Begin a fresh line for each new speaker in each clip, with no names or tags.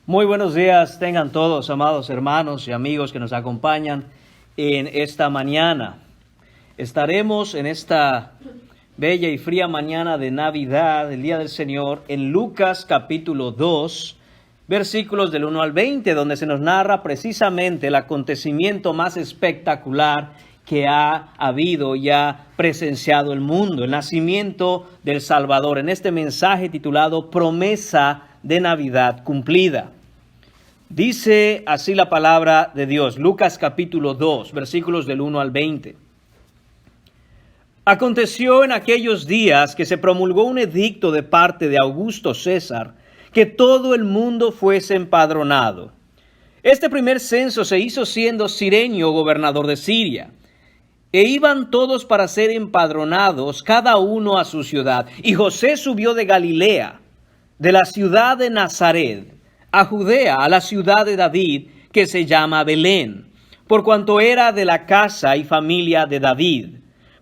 Muy buenos días tengan todos, amados hermanos y amigos que nos acompañan en esta mañana. Estaremos en esta bella y fría mañana de Navidad, el Día del Señor, en Lucas capítulo 2, versículos del 1 al 20, donde se nos narra precisamente el acontecimiento más espectacular que ha habido y ha presenciado el mundo, el nacimiento del Salvador, en este mensaje titulado Promesa de Navidad cumplida. Dice así la palabra de Dios, Lucas capítulo 2, versículos del 1 al 20. Aconteció en aquellos días que se promulgó un edicto de parte de Augusto César, que todo el mundo fuese empadronado. Este primer censo se hizo siendo Cirenio gobernador de Siria. E iban todos para ser empadronados, cada uno a su ciudad. Y José subió de Galilea, de la ciudad de Nazaret, a Judea, a la ciudad de David, que se llama Belén, por cuanto era de la casa y familia de David,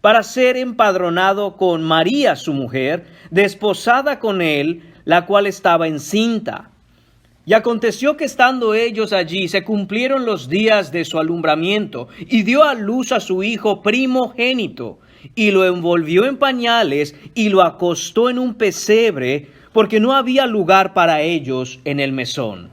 para ser empadronado con María su mujer, desposada con él, la cual estaba encinta. Y aconteció que estando ellos allí, se cumplieron los días de su alumbramiento, y dio a luz a su hijo primogénito, y lo envolvió en pañales, y lo acostó en un pesebre, porque no había lugar para ellos en el mesón.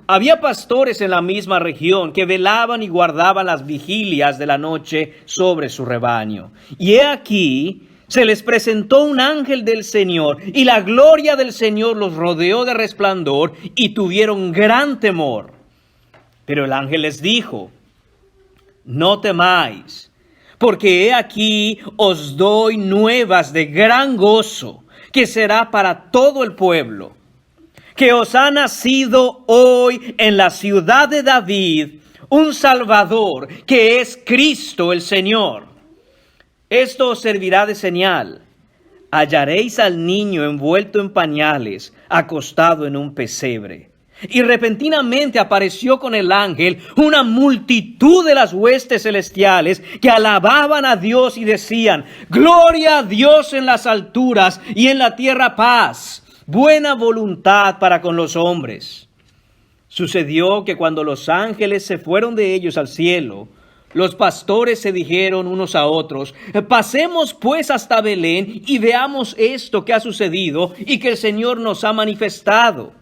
Había pastores en la misma región que velaban y guardaban las vigilias de la noche sobre su rebaño. Y he aquí, se les presentó un ángel del Señor, y la gloria del Señor los rodeó de resplandor, y tuvieron gran temor. Pero el ángel les dijo: no temáis, porque he aquí os doy nuevas de gran gozo, que será para todo el pueblo, que os ha nacido hoy en la ciudad de David un Salvador, que es Cristo el Señor. Esto os servirá de señal: hallaréis al niño envuelto en pañales, acostado en un pesebre. Y repentinamente apareció con el ángel una multitud de las huestes celestiales que alababan a Dios y decían: gloria a Dios en las alturas y en la tierra paz, buena voluntad para con los hombres. Sucedió que cuando los ángeles se fueron de ellos al cielo, los pastores se dijeron unos a otros: pasemos pues hasta Belén y veamos esto que ha sucedido y que el Señor nos ha manifestado.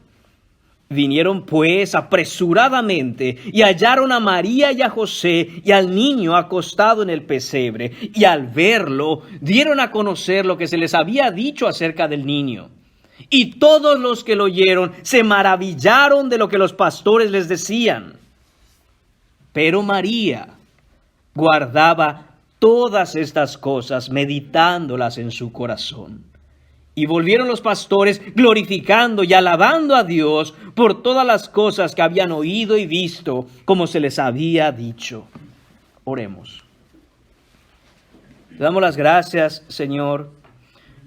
Vinieron pues apresuradamente y hallaron a María y a José y al niño acostado en el pesebre, y al verlo dieron a conocer lo que se les había dicho acerca del niño. Y todos los que lo oyeron se maravillaron de lo que los pastores les decían. Pero María guardaba todas estas cosas, meditándolas en su corazón. Y volvieron los pastores glorificando y alabando a Dios por todas las cosas que habían oído y visto, como se les había dicho. Oremos. Te damos las gracias, Señor.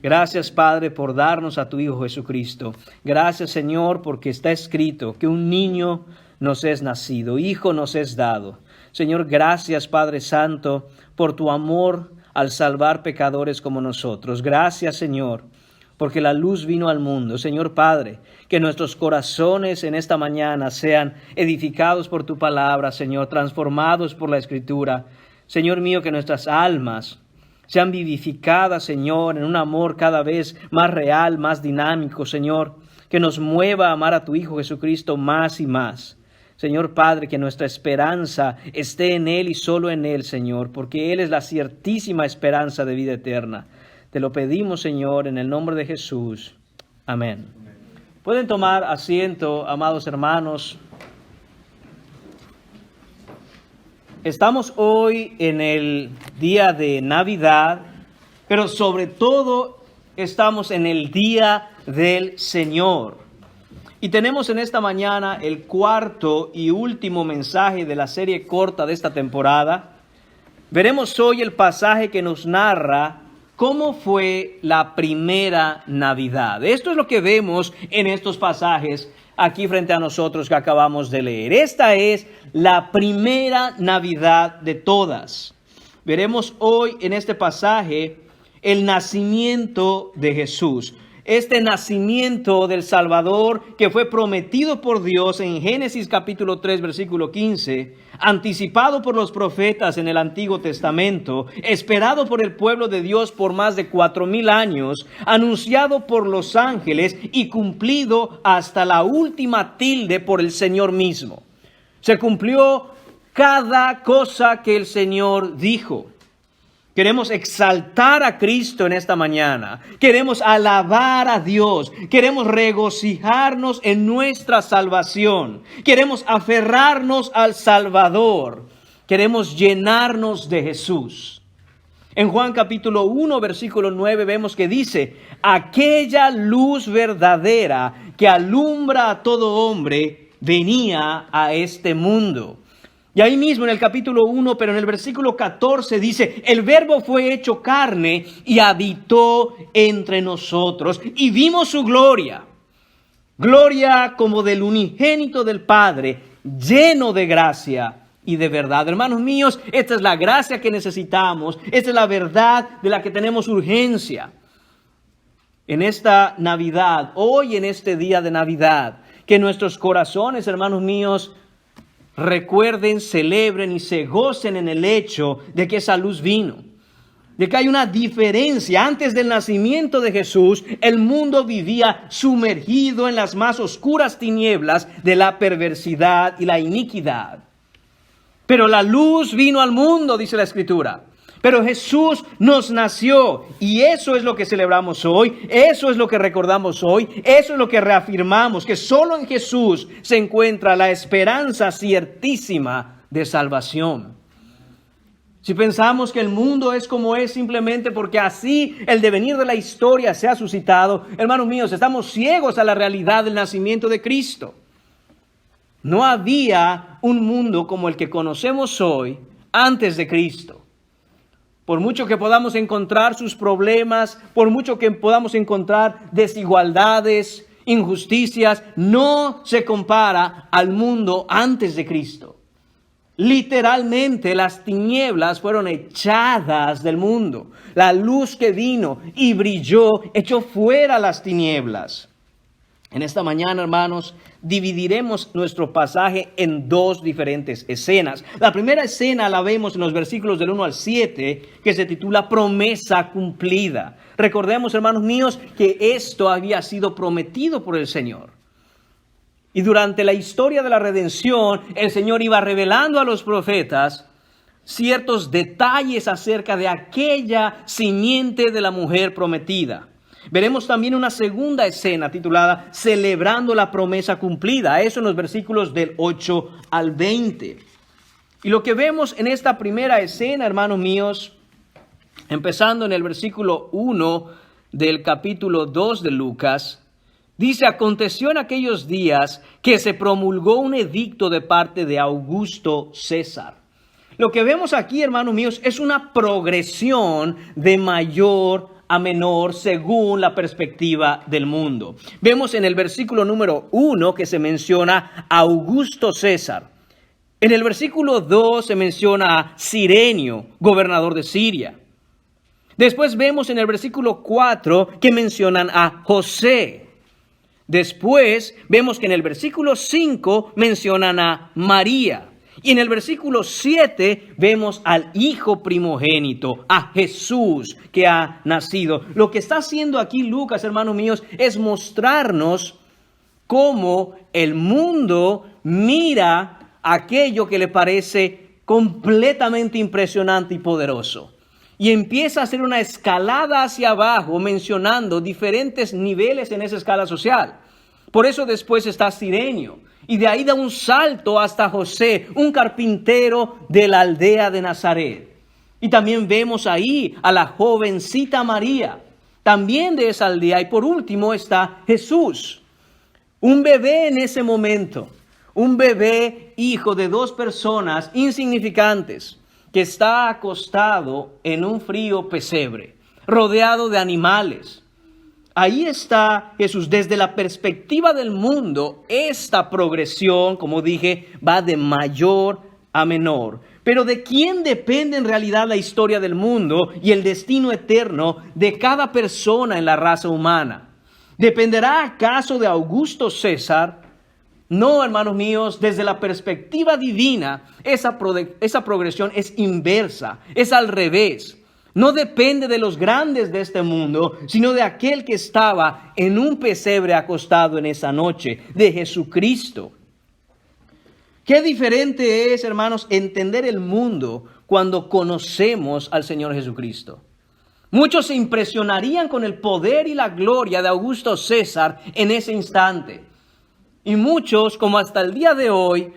Gracias, Padre, por darnos a tu Hijo Jesucristo. Gracias, Señor, porque está escrito que un niño nos es nacido, hijo nos es dado. Señor, gracias, Padre Santo, por tu amor al salvar pecadores como nosotros. Gracias, Señor, porque la luz vino al mundo. Señor Padre, que nuestros corazones en esta mañana sean edificados por tu palabra, Señor, transformados por la Escritura. Señor mío, que nuestras almas sean vivificadas, Señor, en un amor cada vez más real, más dinámico, Señor, que nos mueva a amar a tu Hijo Jesucristo más y más. Señor Padre, que nuestra esperanza esté en Él y solo en Él, Señor, porque Él es la ciertísima esperanza de vida eterna. Te lo pedimos, Señor, en el nombre de Jesús. Amén. Pueden tomar asiento, amados hermanos. Estamos hoy en el día de Navidad, pero sobre todo estamos en el día del Señor. Y tenemos en esta mañana el cuarto y último mensaje de la serie corta de esta temporada. Veremos hoy el pasaje que nos narra ¿cómo fue la primera Navidad? Esto es lo que vemos en estos pasajes aquí frente a nosotros que acabamos de leer. Esta es la primera Navidad de todas. Veremos hoy en este pasaje el nacimiento de Jesús. este nacimiento del Salvador que fue prometido por Dios en Génesis capítulo 3, versículo 15, anticipado por los profetas en el Antiguo Testamento, esperado por el pueblo de Dios por más de 4,000 años, anunciado por los ángeles y cumplido hasta la última tilde por el Señor mismo. Se cumplió cada cosa que el Señor dijo. Queremos exaltar a Cristo en esta mañana. Queremos alabar a Dios. Queremos regocijarnos en nuestra salvación. Queremos aferrarnos al Salvador. Queremos llenarnos de Jesús. En Juan capítulo 1, versículo 9 vemos que dice: aquella luz verdadera que alumbra a todo hombre venía a este mundo. Y ahí mismo en el capítulo 1, pero en el versículo 14 dice: el verbo fue hecho carne y habitó entre nosotros y vimos su gloria. Gloria como del unigénito del Padre, lleno de gracia y de verdad. Hermanos míos, esta es la gracia que necesitamos. Esta es la verdad de la que tenemos urgencia. En esta Navidad, hoy en este día de Navidad, que nuestros corazones, hermanos míos, recuerden, celebren y se gocen en el hecho de que esa luz vino. De que hay una diferencia. Antes del nacimiento de Jesús, el mundo vivía sumergido en las más oscuras tinieblas de la perversidad y la iniquidad. Pero la luz vino al mundo, dice la Escritura. Pero Jesús nos nació y eso es lo que celebramos hoy, eso es lo que recordamos hoy, eso es lo que reafirmamos, que solo en Jesús se encuentra la esperanza ciertísima de salvación. Si pensamos que el mundo es como es simplemente porque así el devenir de la historia se ha suscitado, hermanos míos, estamos ciegos a la realidad del nacimiento de Cristo. No había un mundo como el que conocemos hoy antes de Cristo. Por mucho que podamos encontrar sus problemas, por mucho que podamos encontrar desigualdades, injusticias, no se compara al mundo antes de Cristo. Literalmente las tinieblas fueron echadas del mundo. La luz que vino y brilló echó fuera las tinieblas. En esta mañana, hermanos, dividiremos nuestro pasaje en dos diferentes escenas. La primera escena la vemos en los versículos del 1 al 7, que se titula Promesa Cumplida. Recordemos, hermanos míos, que esto había sido prometido por el Señor. Y durante la historia de la redención, el Señor iba revelando a los profetas ciertos detalles acerca de aquella simiente de la mujer prometida. Veremos también una segunda escena titulada Celebrando la promesa cumplida. Eso en los versículos del 8 al 20. Y lo que vemos en esta primera escena, hermanos míos, empezando en el versículo 1 del capítulo 2 de Lucas, dice: aconteció en aquellos días que se promulgó un edicto de parte de Augusto César. Lo que vemos aquí, hermanos míos, es una progresión de mayor a menor según la perspectiva del mundo. Vemos en el versículo número 1 que se menciona a Augusto César. En el versículo 2 se menciona a Cirenio, gobernador de Siria. Después vemos en el versículo 4 que mencionan a José. Después vemos que en el versículo 5 mencionan a María. Y en el versículo 7 vemos al hijo primogénito, a Jesús que ha nacido. Lo que está haciendo aquí Lucas, hermanos míos, es mostrarnos cómo el mundo mira aquello que le parece completamente impresionante y poderoso. Y empieza a hacer una escalada hacia abajo, mencionando diferentes niveles en esa escala social. Por eso después está Cirenio. Y de ahí da un salto hasta José, un carpintero de la aldea de Nazaret. Y también vemos ahí a la jovencita María, también de esa aldea. Y por último está Jesús, un bebé en ese momento, un bebé hijo de dos personas insignificantes, que está acostado en un frío pesebre, rodeado de animales. Ahí está Jesús. Desde la perspectiva del mundo, esta progresión, como dije, va de mayor a menor. Pero ¿de quién depende en realidad la historia del mundo y el destino eterno de cada persona en la raza humana? ¿Dependerá acaso de Augusto César? No, hermanos míos, desde la perspectiva divina, esa progresión es inversa, es al revés. No depende de los grandes de este mundo, sino de aquel que estaba en un pesebre acostado en esa noche, de Jesucristo. Qué diferente es, hermanos, entender el mundo cuando conocemos al Señor Jesucristo. Muchos se impresionarían con el poder y la gloria de Augusto César en ese instante. Y muchos, como hasta el día de hoy,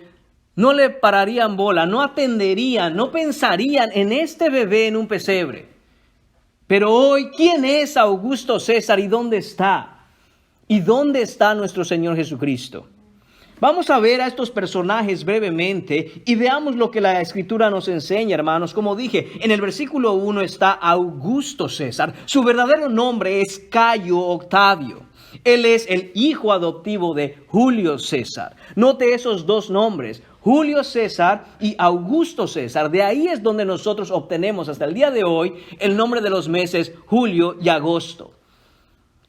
no le pararían bola, no atenderían, no pensarían en este bebé en un pesebre. Pero hoy, ¿quién es Augusto César y dónde está? ¿Y dónde está nuestro Señor Jesucristo? Vamos a ver a estos personajes brevemente y veamos lo que la Escritura nos enseña, hermanos. Como dije, en el versículo 1 está Augusto César. Su verdadero nombre es Cayo Octavio. Él es el hijo adoptivo de Julio César. Note esos dos nombres, Julio César y Augusto César. De ahí es donde nosotros obtenemos hasta el día de hoy el nombre de los meses Julio y Agosto.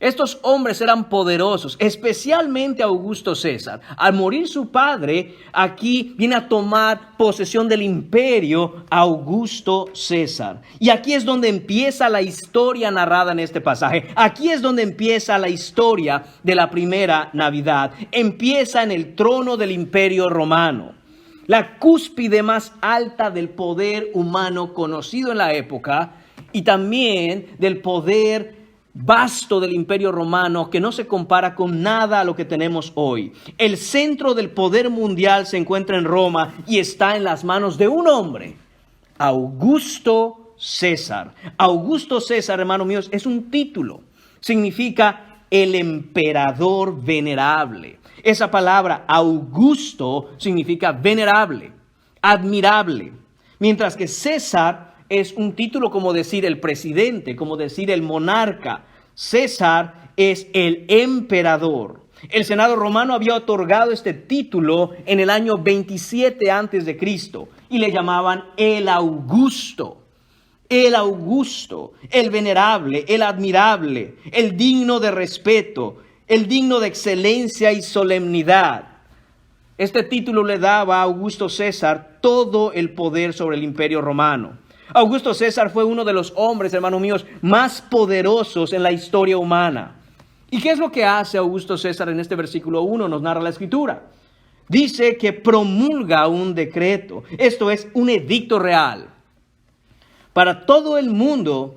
Estos hombres eran poderosos, especialmente Augusto César. Al morir su padre, aquí viene a tomar posesión del imperio Augusto César. Y aquí es donde empieza la historia narrada en este pasaje. Aquí es donde empieza la historia de la primera Navidad. Empieza en el trono del imperio romano. La cúspide más alta del poder humano conocido en la época y también del poder vasto del imperio romano que no se compara con nada a lo que tenemos hoy. El centro del poder mundial se encuentra en Roma y está en las manos de un hombre, Augusto César. Augusto César, hermanos míos, es un título. Significa el emperador venerable. Esa palabra Augusto significa venerable, admirable. Mientras que César es un título como decir el presidente, como decir el monarca. César es el emperador. El Senado romano había otorgado este título en el año 27 antes de Cristo y le llamaban el Augusto. El Augusto, el venerable, el admirable, el digno de respeto, el digno de excelencia y solemnidad. Este título le daba a Augusto César todo el poder sobre el imperio romano. Augusto César fue uno de los hombres, hermanos míos, más poderosos en la historia humana. ¿Y qué es lo que hace Augusto César en este versículo 1? Nos narra la Escritura. Dice que promulga un decreto. Esto es un edicto real. Para todo el mundo,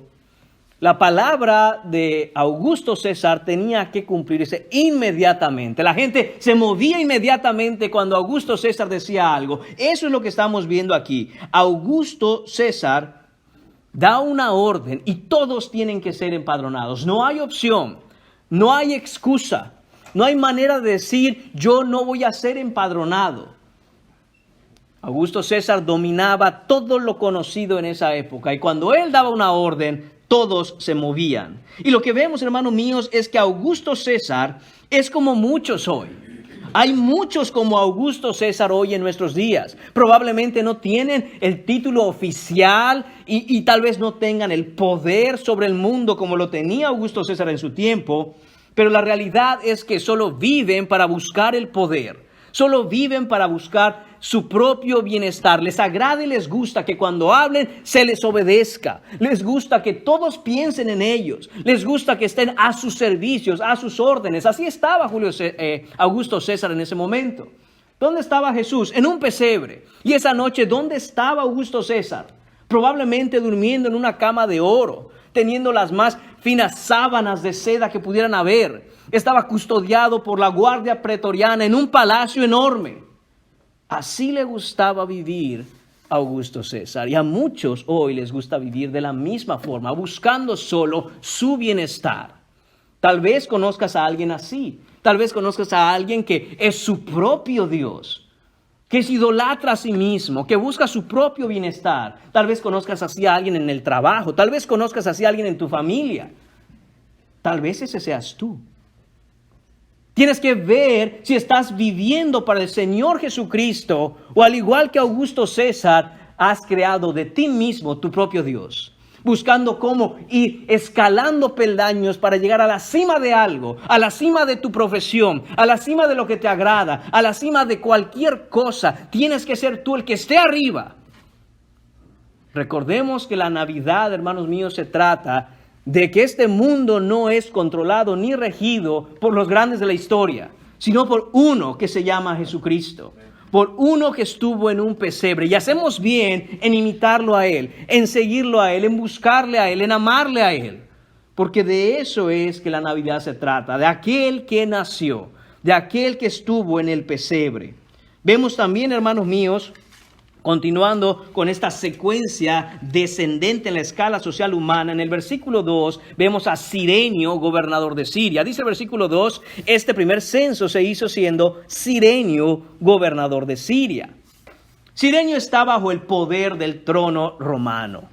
la palabra de Augusto César tenía que cumplirse inmediatamente. La gente se movía inmediatamente cuando Augusto César decía algo. Eso es lo que estamos viendo aquí. Augusto César da una orden y todos tienen que ser empadronados. No hay opción, no hay excusa, no hay manera de decir yo no voy a ser empadronado. Augusto César dominaba todo lo conocido en esa época y cuando él daba una orden, todos se movían. Y lo que vemos, hermanos míos, es que Augusto César es como muchos hoy. Hay muchos como Augusto César hoy en nuestros días. Probablemente no tienen el título oficial y tal vez no tengan el poder sobre el mundo como lo tenía Augusto César en su tiempo. Pero la realidad es que solo viven para buscar el poder. Solo viven para buscar su propio bienestar. Les agrada y les gusta que cuando hablen se les obedezca. Les gusta que todos piensen en ellos. Les gusta que estén a sus servicios, a sus órdenes. Así estaba Augusto César en ese momento. ¿Dónde estaba Jesús? En un pesebre. Y esa noche, ¿dónde estaba Augusto César? Probablemente durmiendo en una cama de oro, teniendo las más finas sábanas de seda que pudieran haber. Estaba custodiado por la guardia pretoriana en un palacio enorme. Así le gustaba vivir a Augusto César. Y a muchos hoy les gusta vivir de la misma forma, buscando solo su bienestar. Tal vez conozcas a alguien así. Tal vez conozcas a alguien que es su propio Dios, que se idolatra a sí mismo, que busca su propio bienestar. Tal vez conozcas así a alguien en el trabajo. Tal vez conozcas así a alguien en tu familia. Tal vez ese seas tú. Tienes que ver si estás viviendo para el Señor Jesucristo o al igual que Augusto César, has creado de ti mismo tu propio Dios. buscando cómo ir escalando peldaños para llegar a la cima de algo, a la cima de tu profesión, a la cima de lo que te agrada, a la cima de cualquier cosa. Tienes que ser tú el que esté arriba. Recordemos que la Navidad, hermanos míos, se trata de que este mundo no es controlado ni regido por los grandes de la historia, sino por uno que se llama Jesucristo. Por uno que estuvo en un pesebre. Y hacemos bien en imitarlo a Él, en seguirlo a Él, en buscarle a Él, en amarle a Él. Porque de eso es que la Navidad se trata, de aquel que nació, de aquel que estuvo en el pesebre. Vemos también, hermanos míos, continuando con esta secuencia descendente en la escala social humana, en el versículo 2 vemos a Cirenio, gobernador de Siria. Dice el versículo 2, este primer censo se hizo siendo Cirenio, gobernador de Siria. Cirenio está bajo el poder del trono romano.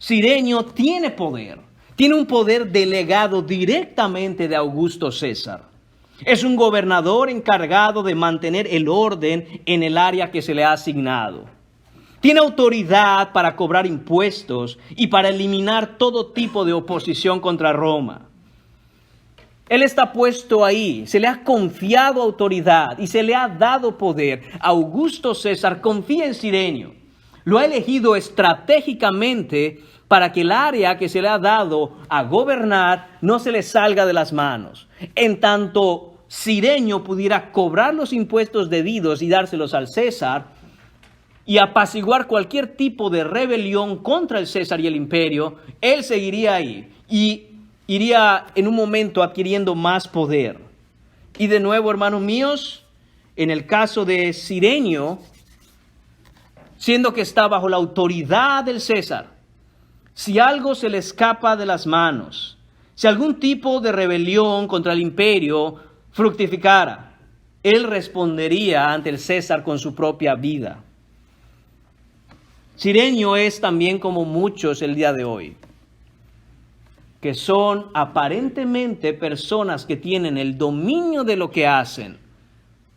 Cirenio tiene poder, tiene un poder delegado directamente de Augusto César. Es un gobernador encargado de mantener el orden en el área que se le ha asignado. Tiene autoridad para cobrar impuestos y para eliminar todo tipo de oposición contra Roma. Él está puesto ahí, se le ha confiado autoridad y se le ha dado poder. Augusto César confía en Cirenio. Lo ha elegido estratégicamente para que el área que se le ha dado a gobernar no se le salga de las manos. En tanto Cirenio pudiera cobrar los impuestos debidos y dárselos al César y apaciguar cualquier tipo de rebelión contra el César y el imperio, él seguiría ahí y iría en un momento adquiriendo más poder. Y de nuevo, hermanos míos, en el caso de Cirenio, siendo que está bajo la autoridad del César, si algo se le escapa de las manos, si algún tipo de rebelión contra el imperio fructificara, él respondería ante el César con su propia vida. Cirenio es también como muchos el día de hoy, que son aparentemente personas que tienen el dominio de lo que hacen,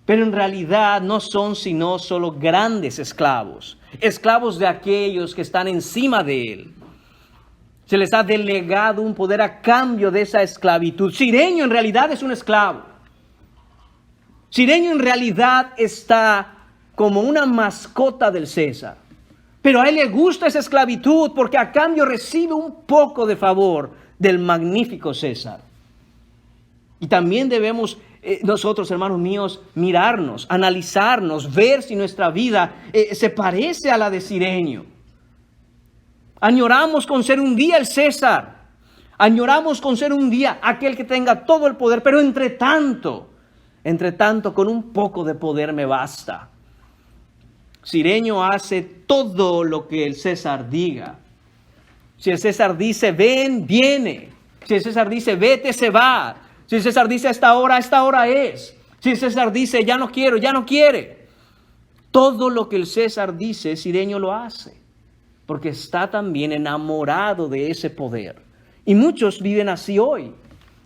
pero en realidad no son sino solo grandes esclavos, esclavos de aquellos que están encima de él. Se les ha delegado un poder a cambio de esa esclavitud. Cirenio en realidad es un esclavo. Cirenio en realidad está como una mascota del César. Pero a él le gusta esa esclavitud porque a cambio recibe un poco de favor del magnífico César. Y también debemos nosotros, hermanos míos, mirarnos, analizarnos, ver si nuestra vida se parece a la de Cirenio. Añoramos con ser un día el César. Añoramos con ser un día aquel que tenga todo el poder. Pero entre tanto, con un poco de poder me basta. Cirenio hace todo lo que el César diga. Si el César dice ven, viene. Si el César dice vete, se va. Si el César dice a esta hora es. Si el César dice ya no quiero, ya no quiere. Todo lo que el César dice, Cirenio lo hace. Porque está también enamorado de ese poder. Y muchos viven así hoy,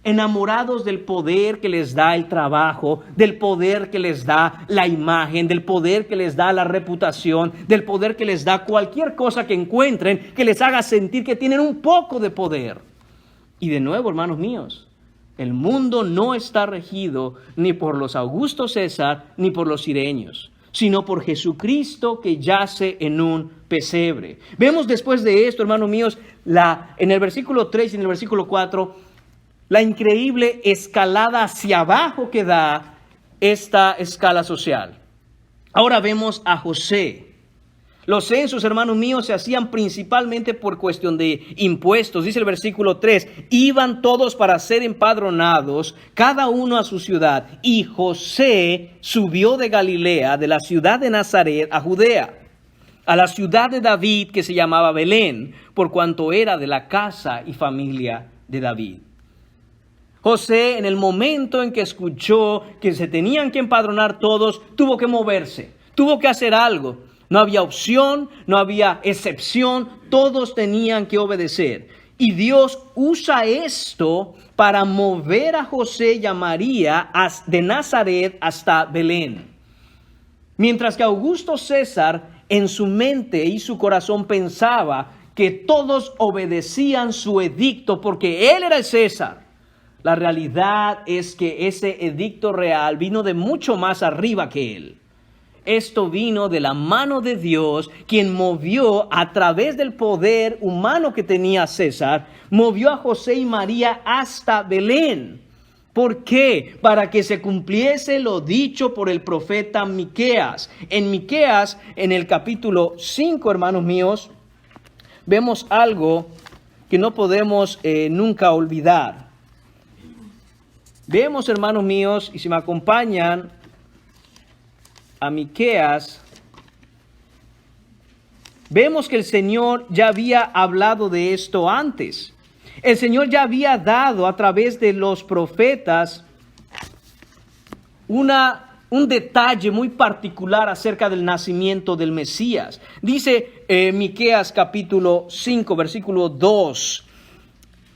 enamorados del poder que les da el trabajo, del poder que les da la imagen, del poder que les da la reputación, del poder que les da cualquier cosa que encuentren que les haga sentir que tienen un poco de poder. Y de nuevo, hermanos míos, el mundo no está regido ni por los Augusto César ni por los cireños, sino por Jesucristo que yace en un pesebre. Vemos después de esto, hermanos míos, en el versículo 3 y en el versículo 4, la increíble escalada hacia abajo que da esta escala social. Ahora vemos a José. Los censos, hermanos míos, se hacían principalmente por cuestión de impuestos. Dice el versículo 3, iban todos para ser empadronados, cada uno a su ciudad. Y José subió de Galilea, de la ciudad de Nazaret, a Judea, a la ciudad de David, que se llamaba Belén, por cuanto era de la casa y familia de David. José, en el momento en que escuchó que se tenían que empadronar todos, tuvo que moverse, tuvo que hacer algo. No había opción, no había excepción, todos tenían que obedecer. Y Dios usa esto para mover a José y a María de Nazaret hasta Belén. Mientras que Augusto César en su mente y su corazón pensaba que todos obedecían su edicto porque él era el César. La realidad es que ese edicto real vino de mucho más arriba que él. Esto vino de la mano de Dios, quien movió a través del poder humano que tenía César, movió a José y María hasta Belén. ¿Por qué? Para que se cumpliese lo dicho por el profeta Miqueas. En Miqueas, en el capítulo 5, hermanos míos, vemos algo que no podemos nunca olvidar. Vemos, hermanos míos, y si me acompañan a Miqueas, vemos que el Señor ya había hablado de esto antes. El Señor ya había dado a través de los profetas un detalle muy particular acerca del nacimiento del Mesías. Dice Miqueas capítulo 5, versículo 2.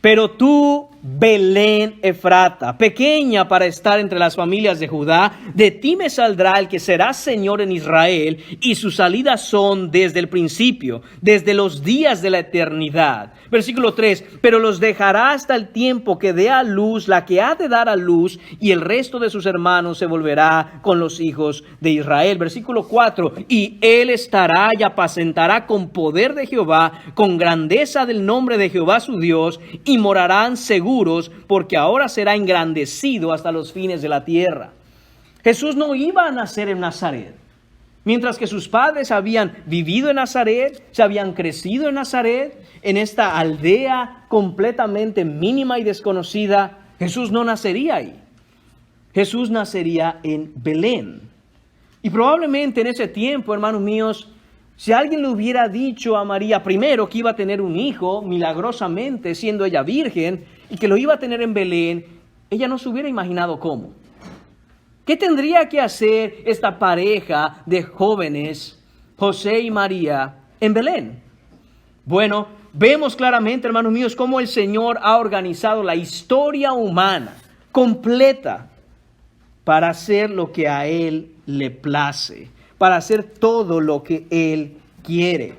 Pero tú, Belén Efrata, pequeña para estar entre las familias de Judá, de ti me saldrá el que será Señor en Israel, y sus salidas son desde el principio, desde los días de la eternidad. Versículo 3, pero los dejará hasta el tiempo que dé a luz la que ha de dar a luz, y el resto de sus hermanos se volverá con los hijos de Israel. Versículo 4, y él estará y apacentará con poder de Jehová, con grandeza del nombre de Jehová su Dios, y morarán seguros, porque ahora será engrandecido hasta los fines de la tierra. Jesús no iba a nacer en Nazaret. Mientras que sus padres habían vivido en Nazaret, se habían crecido en Nazaret, en esta aldea completamente mínima y desconocida, Jesús no nacería ahí. Jesús nacería en Belén. Y probablemente en ese tiempo, hermanos míos, si alguien le hubiera dicho a María primero que iba a tener un hijo milagrosamente, siendo ella virgen, y que lo iba a tener en Belén, ella no se hubiera imaginado cómo. ¿Qué tendría que hacer esta pareja de jóvenes, José y María, en Belén? Bueno, vemos claramente, hermanos míos, cómo el Señor ha organizado la historia humana completa para hacer lo que a Él le place, para hacer todo lo que Él quiere.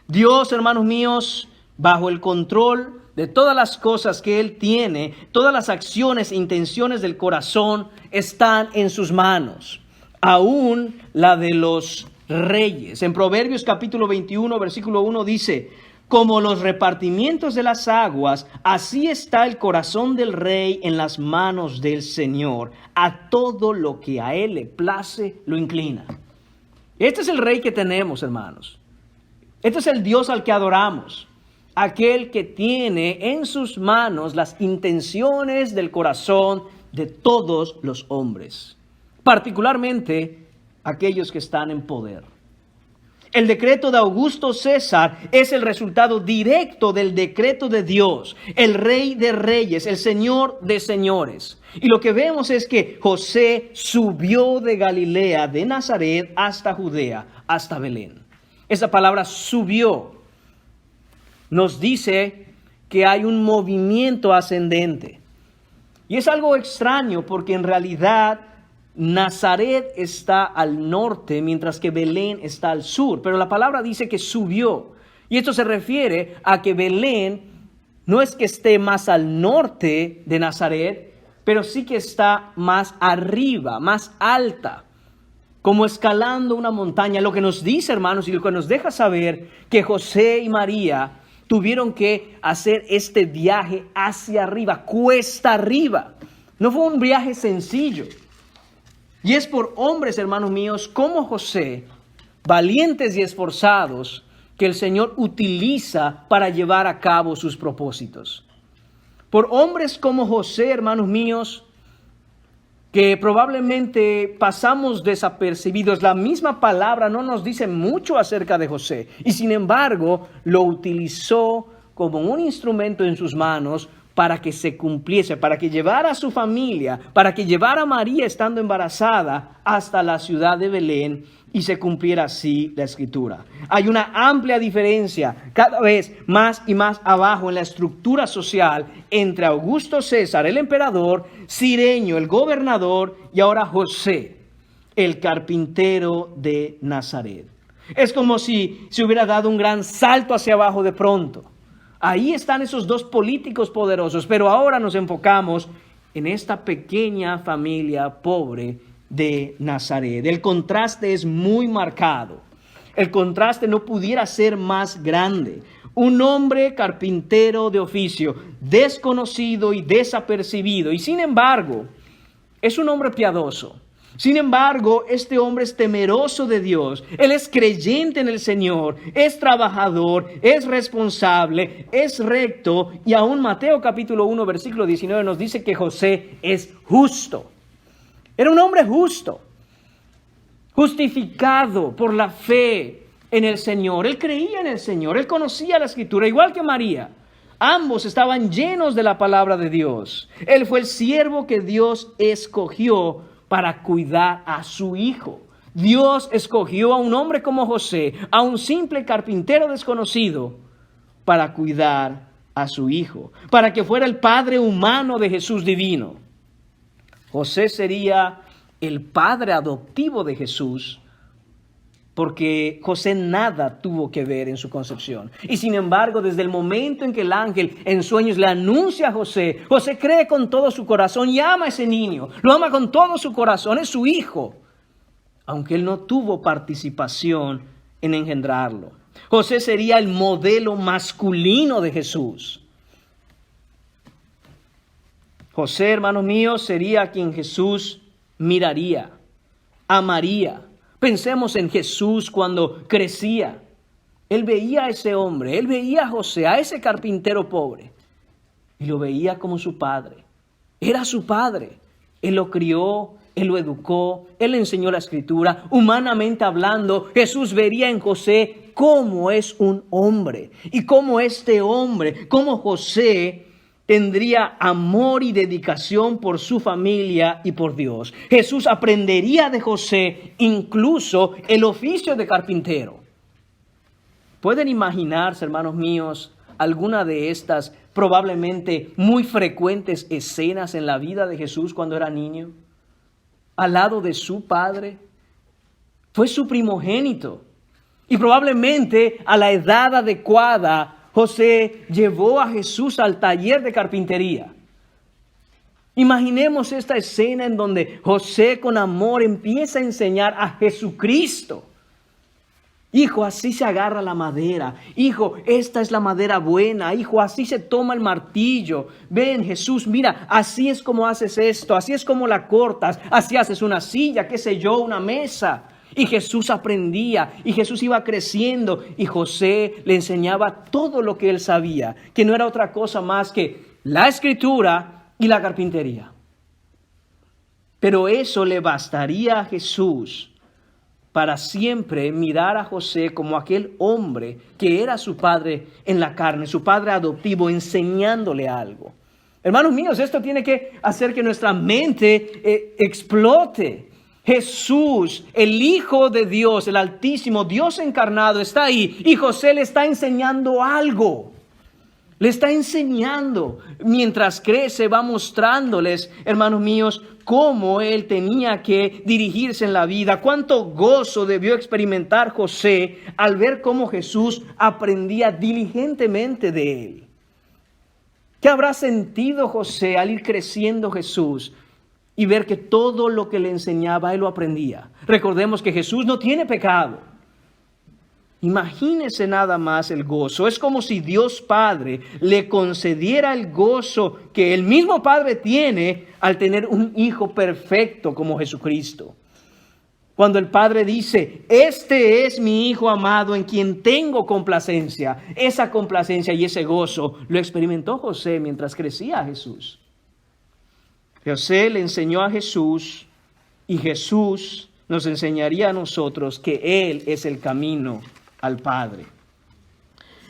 Dios, hermanos míos, bajo el control de todas las cosas que Él tiene, todas las acciones e intenciones del corazón están en sus manos, aún la de los reyes. En Proverbios capítulo 21, versículo 1 dice, como los repartimientos de las aguas, así está el corazón del rey en las manos del Señor. A todo lo que a Él le place, lo inclina. Este es el rey que tenemos, hermanos. Este es el Dios al que adoramos. Aquel que tiene en sus manos las intenciones del corazón de todos los hombres, particularmente aquellos que están en poder. El decreto de Augusto César es el resultado directo del decreto de Dios, el Rey de Reyes, el Señor de Señores. Y lo que vemos es que José subió de Galilea, de Nazaret, hasta Judea, hasta Belén. Esa palabra subió nos dice que hay un movimiento ascendente. Y es algo extraño porque en realidad Nazaret está al norte, mientras que Belén está al sur. Pero la palabra dice que subió. Y esto se refiere a que Belén no es que esté más al norte de Nazaret, pero sí que está más arriba, más alta, como escalando una montaña. Lo que nos dice, hermanos, y lo que nos deja saber que José y María tuvieron que hacer este viaje hacia arriba, cuesta arriba. No fue un viaje sencillo. Y es por hombres, hermanos míos, como José, valientes y esforzados, que el Señor utiliza para llevar a cabo sus propósitos. Por hombres como José, hermanos míos, que probablemente pasamos desapercibidos. La misma palabra no nos dice mucho acerca de José. Y sin embargo, lo utilizó como un instrumento en sus manos para que se cumpliese, para que llevara a su familia, para que llevara a María estando embarazada hasta la ciudad de Belén y se cumpliera así la escritura. Hay una amplia diferencia cada vez más y más abajo en la estructura social entre Augusto César, el emperador, Cirenio, el gobernador, y ahora José, el carpintero de Nazaret. Es como si se hubiera dado un gran salto hacia abajo de pronto. Ahí están esos dos políticos poderosos, pero ahora nos enfocamos en esta pequeña familia pobre de Nazaret. El contraste es muy marcado. El contraste no pudiera ser más grande. Un hombre carpintero de oficio, desconocido y desapercibido, y sin embargo, es un hombre piadoso. Sin embargo, este hombre es temeroso de Dios. Él es creyente en el Señor, es trabajador, es responsable, es recto. Y aún Mateo capítulo 1, versículo 19 nos dice que José es justo. Era un hombre justo, justificado por la fe en el Señor. Él creía en el Señor, él conocía la Escritura, igual que María. Ambos estaban llenos de la palabra de Dios. Él fue el siervo que Dios escogió para cuidar a su hijo. Dios escogió a un hombre como José, a un simple carpintero desconocido, para cuidar a su hijo, para que fuera el padre humano de Jesús divino. José sería el padre adoptivo de Jesús, porque José nada tuvo que ver en su concepción. Y sin embargo, desde el momento en que el ángel en sueños le anuncia a José, José cree con todo su corazón y ama a ese niño, lo ama con todo su corazón, es su hijo, aunque él no tuvo participación en engendrarlo. José sería el modelo masculino de Jesús. José, hermanos míos, sería a quien Jesús miraría, amaría. Pensemos en Jesús cuando crecía. Él veía a ese hombre, él veía a José, a ese carpintero pobre, y lo veía como su padre. Era su padre. Él lo crió, él lo educó, él le enseñó la Escritura. Humanamente hablando, Jesús vería en José cómo es un hombre y cómo este hombre, cómo José tendría amor y dedicación por su familia y por Dios. Jesús aprendería de José incluso el oficio de carpintero. ¿Pueden imaginarse, hermanos míos, alguna de estas probablemente muy frecuentes escenas en la vida de Jesús cuando era niño? Al lado de su padre. Fue su primogénito. Y probablemente a la edad adecuada, José llevó a Jesús al taller de carpintería. Imaginemos esta escena en donde José con amor empieza a enseñar a Jesucristo. Hijo, así se agarra la madera. Hijo, esta es la madera buena. Hijo, así se toma el martillo. Ven, Jesús, mira, así es como haces esto. Así es como la cortas. Así haces una silla, qué sé yo, una mesa. Y Jesús aprendía, y Jesús iba creciendo, y José le enseñaba todo lo que él sabía, que no era otra cosa más que la Escritura y la carpintería. Pero eso le bastaría a Jesús para siempre mirar a José como aquel hombre que era su padre en la carne, su padre adoptivo, enseñándole algo. Hermanos míos, esto tiene que hacer que nuestra mente explote. Jesús, el Hijo de Dios, el Altísimo, Dios encarnado, está ahí y José le está enseñando algo. Le está enseñando. Mientras crece, va mostrándoles, hermanos míos, cómo él tenía que dirigirse en la vida. Cuánto gozo debió experimentar José al ver cómo Jesús aprendía diligentemente de él. ¿Qué habrá sentido José al ir creciendo Jesús y ver que todo lo que le enseñaba él lo aprendía? Recordemos que Jesús no tiene pecado. Imagínese nada más el gozo. Es como si Dios Padre le concediera el gozo que el mismo Padre tiene al tener un hijo perfecto como Jesucristo. Cuando el Padre dice, este es mi Hijo amado en quien tengo complacencia. Esa complacencia y ese gozo lo experimentó José mientras crecía a Jesús. José le enseñó a Jesús y Jesús nos enseñaría a nosotros que Él es el camino al Padre.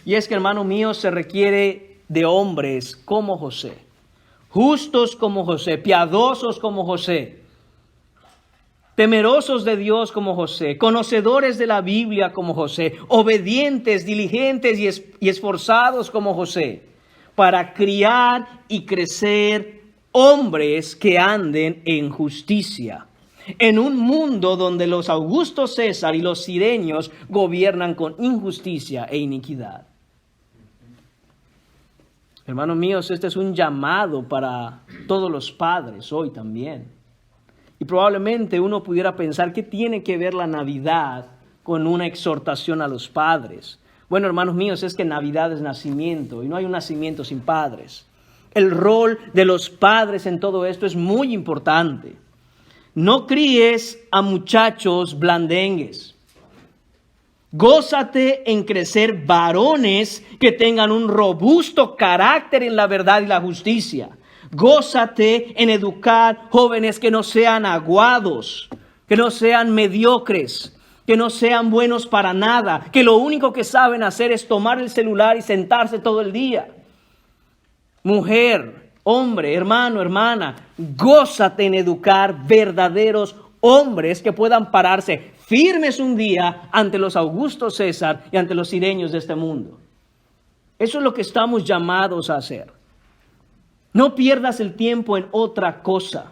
Y es que, hermano mío, se requiere de hombres como José, justos como José, piadosos como José, temerosos de Dios como José, conocedores de la Biblia como José, obedientes, diligentes y esforzados como José, para criar y crecer hombres que anden en justicia. en un mundo donde los Augusto César y los sirenios gobiernan con injusticia e iniquidad. Hermanos míos, este es un llamado para todos los padres hoy también. Y probablemente uno pudiera pensar, ¿qué tiene que ver la Navidad con una exhortación a los padres? Bueno, hermanos míos, es que Navidad es nacimiento y no hay un nacimiento sin padres. El rol de los padres en todo esto es muy importante. No críes a muchachos blandengues. Gózate en crecer varones que tengan un robusto carácter en la verdad y la justicia. Gózate en educar jóvenes que no sean aguados, que no sean mediocres, que no sean buenos para nada, que lo único que saben hacer es tomar el celular y sentarse todo el día. Mujer, hombre, hermano, hermana, gózate en educar verdaderos hombres que puedan pararse firmes un día ante los Augusto César y ante los sirenios de este mundo. Eso es lo que estamos llamados a hacer. No pierdas el tiempo en otra cosa.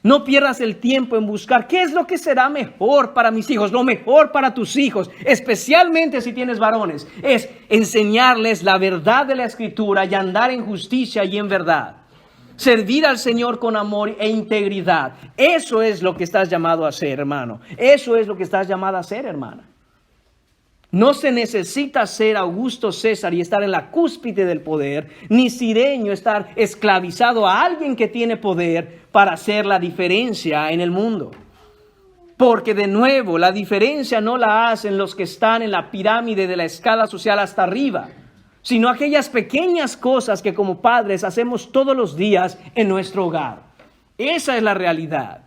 No pierdas el tiempo en buscar qué es lo que será mejor para mis hijos, lo mejor para tus hijos, especialmente si tienes varones. Es enseñarles la verdad de la Escritura y andar en justicia y en verdad. Servir al Señor con amor e integridad. Eso es lo que estás llamado a hacer, hermano. Eso es lo que estás llamado a hacer, hermana. No se necesita ser Augusto César y estar en la cúspide del poder, ni sirenio estar esclavizado a alguien que tiene poder para hacer la diferencia en el mundo. Porque de nuevo, la diferencia no la hacen los que están en la pirámide de la escala social hasta arriba, sino aquellas pequeñas cosas que como padres hacemos todos los días en nuestro hogar. Esa es la realidad.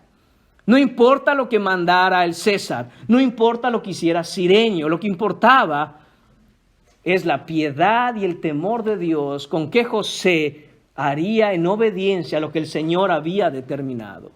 No importa lo que mandara el César, no importa lo que hiciera Cirenio, lo que importaba es la piedad y el temor de Dios con que José haría en obediencia a lo que el Señor había determinado.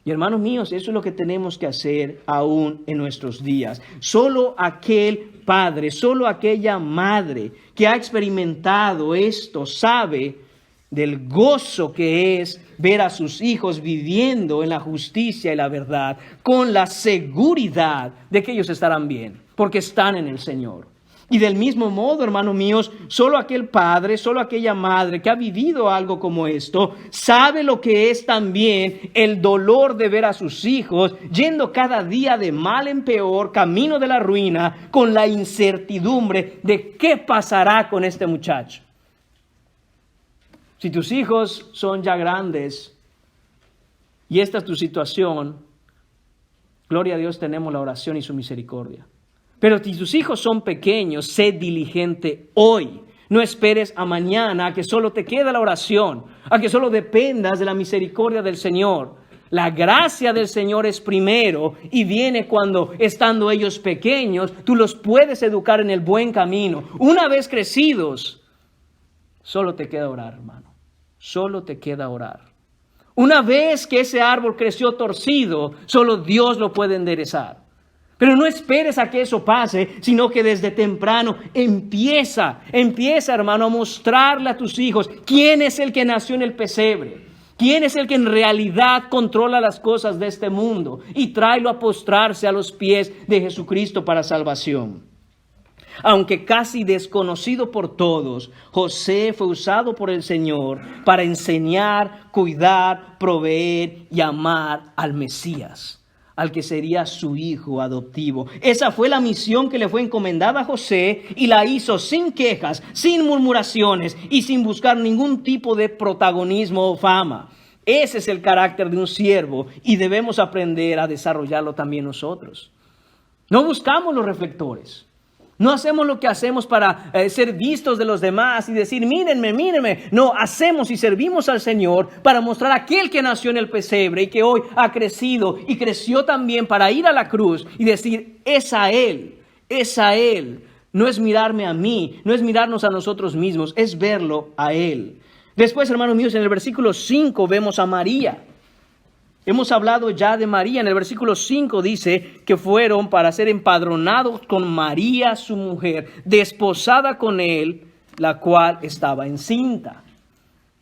Y hermanos míos, eso es lo que tenemos que hacer aún en nuestros días. Solo aquel padre, solo aquella madre que ha experimentado esto sabe del gozo que es ver a sus hijos viviendo en la justicia y la verdad, con la seguridad de que ellos estarán bien, porque están en el Señor. Y del mismo modo, hermanos míos, solo aquel padre, solo aquella madre que ha vivido algo como esto, sabe lo que es también el dolor de ver a sus hijos yendo cada día de mal en peor, camino de la ruina, con la incertidumbre de qué pasará con este muchacho. Si tus hijos son ya grandes y esta es tu situación, gloria a Dios, tenemos la oración y su misericordia. Pero si tus hijos son pequeños, sé diligente hoy. No esperes a mañana a que solo te quede la oración, a que solo dependas de la misericordia del Señor. La gracia del Señor es primero y viene cuando, estando ellos pequeños, tú los puedes educar en el buen camino. Una vez crecidos, solo te queda orar, hermano. Solo te queda orar. Una vez que ese árbol creció torcido, solo Dios lo puede enderezar. Pero no esperes a que eso pase, sino que desde temprano empieza, hermano, a mostrarle a tus hijos quién es el que nació en el pesebre, quién es el que en realidad controla las cosas de este mundo y tráelo a postrarse a los pies de Jesucristo para salvación. Aunque casi desconocido por todos, José fue usado por el Señor para enseñar, cuidar, proveer y amar al Mesías, al que sería su hijo adoptivo. Esa fue la misión que le fue encomendada a José y la hizo sin quejas, sin murmuraciones y sin buscar ningún tipo de protagonismo o fama. Ese es el carácter de un siervo y debemos aprender a desarrollarlo también nosotros. No buscamos los reflectores. No hacemos lo que hacemos para ser vistos de los demás y decir, mírenme, mírenme. No, hacemos y servimos al Señor para mostrar a aquel que nació en el pesebre y que hoy ha crecido y creció también para ir a la cruz y decir, es a Él, es a Él. No es mirarme a mí, no es mirarnos a nosotros mismos, es verlo a Él. Después, hermanos míos, en el versículo 5 vemos a María. Hemos hablado ya de María. En el versículo 5 dice que fueron para ser empadronados con María, su mujer, desposada con él, la cual estaba encinta.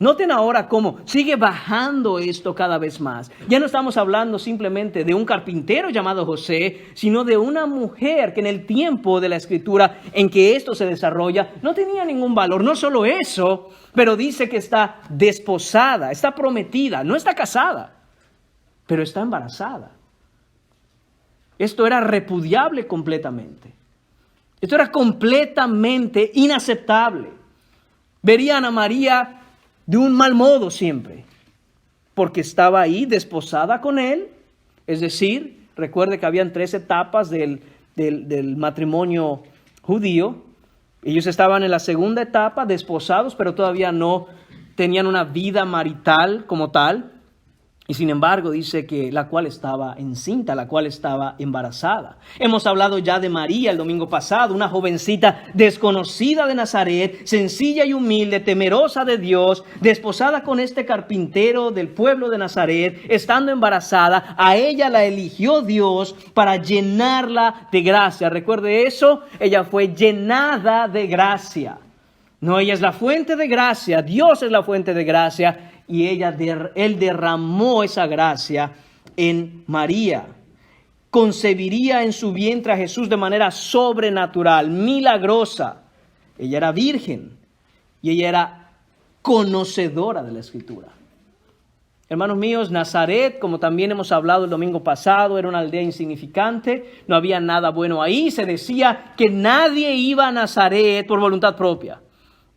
Noten ahora cómo sigue bajando esto cada vez más. Ya no estamos hablando simplemente de un carpintero llamado José, sino de una mujer que en el tiempo de la Escritura en que esto se desarrolla no tenía ningún valor. No solo eso, pero dice que está desposada, está prometida, no está casada, pero está embarazada. Esto era repudiable completamente. Esto era completamente inaceptable. Verían a María de un mal modo siempre, porque estaba ahí desposada con él. Es decir, recuerde que habían 3 etapas del matrimonio judío. Ellos estaban en la segunda etapa, desposados, pero todavía no tenían una vida marital como tal. Y sin embargo dice que la cual estaba encinta, la cual estaba embarazada. Hemos hablado ya de María el domingo pasado, una jovencita desconocida de Nazaret, sencilla y humilde, temerosa de Dios, desposada con este carpintero del pueblo de Nazaret, estando embarazada. A ella la eligió Dios para llenarla de gracia. Recuerde eso, ella fue llenada de gracia. No, ella es la fuente de gracia, Dios es la fuente de gracia. Y él derramó esa gracia en María. Concebiría en su vientre a Jesús de manera sobrenatural, milagrosa. Ella era virgen y ella era conocedora de la Escritura. Hermanos míos, Nazaret, como también hemos hablado el domingo pasado, era una aldea insignificante, no había nada bueno ahí. Se decía que nadie iba a Nazaret por voluntad propia.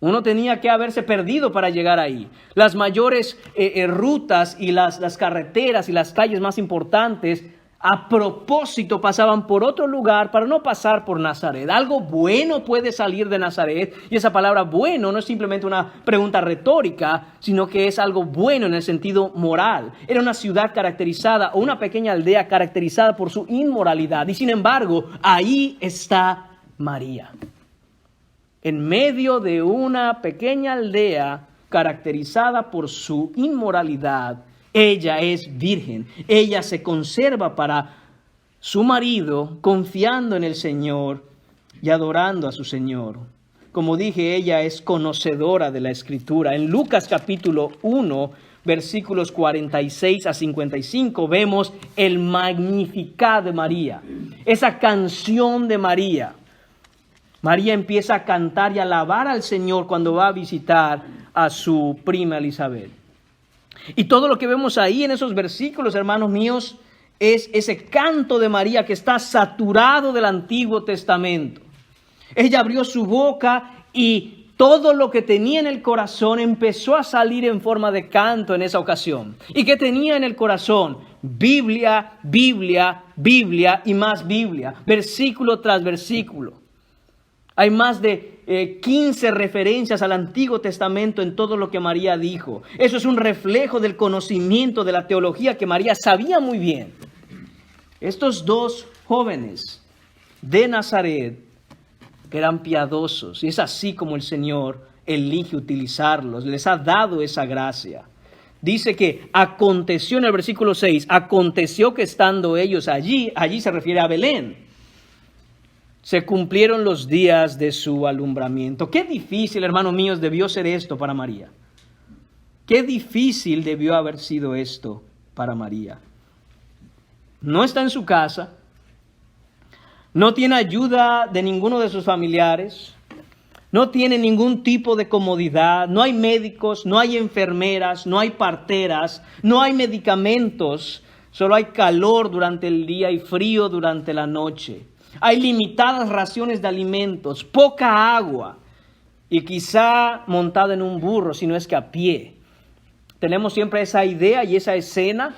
Uno tenía que haberse perdido para llegar ahí. Las mayores rutas y las carreteras y las calles más importantes a propósito pasaban por otro lugar para no pasar por Nazaret. Algo bueno puede salir de Nazaret, y esa palabra bueno no es simplemente una pregunta retórica, sino que es algo bueno en el sentido moral. Era una ciudad caracterizada, o una pequeña aldea caracterizada por su inmoralidad, y sin embargo ahí está María. En medio de una pequeña aldea caracterizada por su inmoralidad, ella es virgen. Ella se conserva para su marido, confiando en el Señor y adorando a su Señor. Como dije, ella es conocedora de la Escritura. En Lucas capítulo 1, versículos 46 a 55, vemos el Magnificat de María, esa canción de María. María empieza a cantar y a alabar al Señor cuando va a visitar a su prima Elizabeth. Y todo lo que vemos ahí en esos versículos, hermanos míos, es ese canto de María que está saturado del Antiguo Testamento. Ella abrió su boca y todo lo que tenía en el corazón empezó a salir en forma de canto en esa ocasión. ¿Y qué tenía en el corazón? Biblia, Biblia, Biblia y más Biblia, versículo tras versículo. Hay más de 15 referencias al Antiguo Testamento en todo lo que María dijo. Eso es un reflejo del conocimiento de la teología que María sabía muy bien. Estos 2 jóvenes de Nazaret eran piadosos, y es así como el Señor elige utilizarlos. Les ha dado esa gracia. Dice que aconteció en el versículo 6, aconteció que estando ellos allí se refiere a Belén, se cumplieron los días de su alumbramiento. Qué difícil, hermanos míos, debió ser esto para María. Qué difícil debió haber sido esto para María. No está en su casa, no tiene ayuda de ninguno de sus familiares, no tiene ningún tipo de comodidad, no hay médicos, no hay enfermeras, no hay parteras, no hay medicamentos, solo hay calor durante el día y frío durante la noche. Hay limitadas raciones de alimentos, poca agua y quizá montada en un burro, si no es que a pie. Tenemos siempre esa idea y esa escena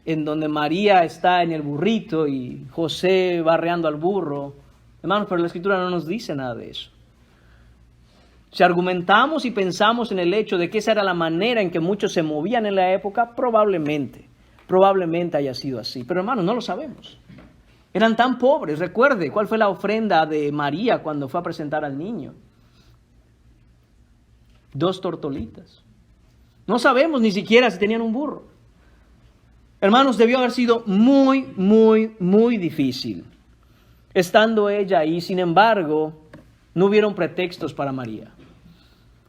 en donde María está en el burrito y José va arreando al burro. Hermanos, pero la Escritura no nos dice nada de eso. Si argumentamos y pensamos en el hecho de que esa era la manera en que muchos se movían en la época, probablemente haya sido así. Pero hermanos, no lo sabemos. Eran tan pobres. Recuerde, ¿cuál fue la ofrenda de María cuando fue a presentar al niño? 2 tortolitas. No sabemos ni siquiera si tenían un burro. Hermanos, debió haber sido muy, muy, muy difícil. Estando ella ahí, sin embargo, no hubieron pretextos para María.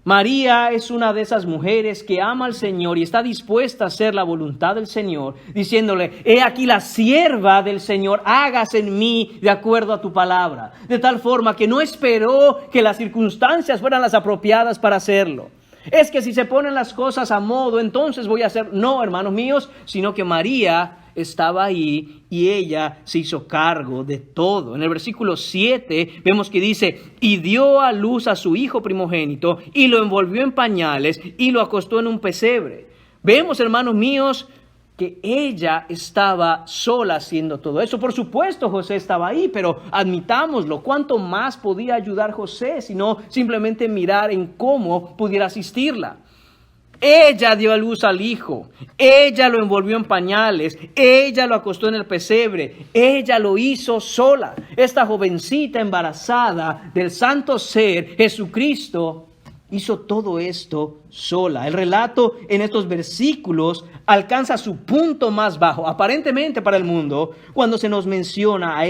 María es una de esas mujeres que ama al Señor y está dispuesta a hacer la voluntad del Señor, diciéndole: he aquí la sierva del Señor, hágase en mí de acuerdo a tu palabra. De tal forma que no esperó que las circunstancias fueran las apropiadas para hacerlo. Es que si se ponen las cosas a modo, entonces voy a hacer. No, hermanos míos, sino que María estaba ahí y ella se hizo cargo de todo. En el versículo 7 vemos que dice: y dio a luz a su hijo primogénito y lo envolvió en pañales y lo acostó en un pesebre. Vemos, hermanos míos, que ella estaba sola haciendo todo eso. Por supuesto, José estaba ahí, pero admitámoslo, ¿cuánto más podía ayudar José sino simplemente mirar en cómo pudiera asistirla? Ella dio a luz al hijo, ella lo envolvió en pañales, ella lo acostó en el pesebre, ella lo hizo sola. Esta jovencita embarazada del santo ser Jesucristo hizo todo esto sola. El relato en estos versículos alcanza su punto más bajo, aparentemente para el mundo, cuando se nos menciona a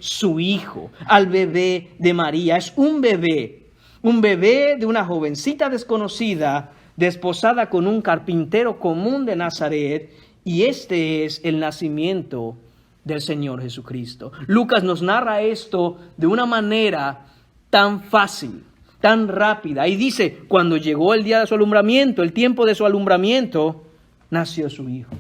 su hijo, al bebé de María. Es un bebé de una jovencita desconocida, desposada con un carpintero común de Nazaret, y este es el nacimiento del Señor Jesucristo. Lucas nos narra esto de una manera tan fácil, tan rápida, y dice: cuando llegó el día de su alumbramiento, el tiempo de su alumbramiento, nació su hijo.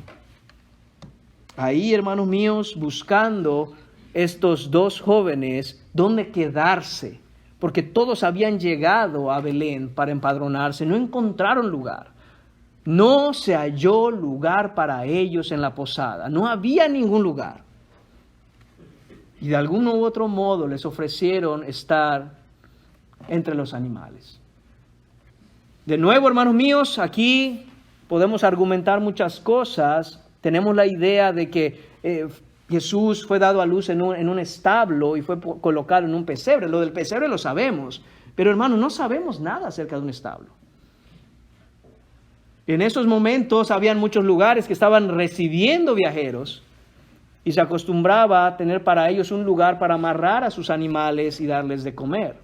Ahí, hermanos míos, buscando estos dos jóvenes dónde quedarse, porque todos habían llegado a Belén para empadronarse, no encontraron lugar. No se halló lugar para ellos en la posada, no había ningún lugar. Y de algún u otro modo les ofrecieron estar entre los animales. De nuevo, hermanos míos, aquí podemos argumentar muchas cosas. Tenemos la idea de que Jesús fue dado a luz en un establo y fue colocado en un pesebre. Lo del pesebre lo sabemos, pero hermanos, no sabemos nada acerca de un establo. En esos momentos habían muchos lugares que estaban recibiendo viajeros y se acostumbraba a tener para ellos un lugar para amarrar a sus animales y darles de comer.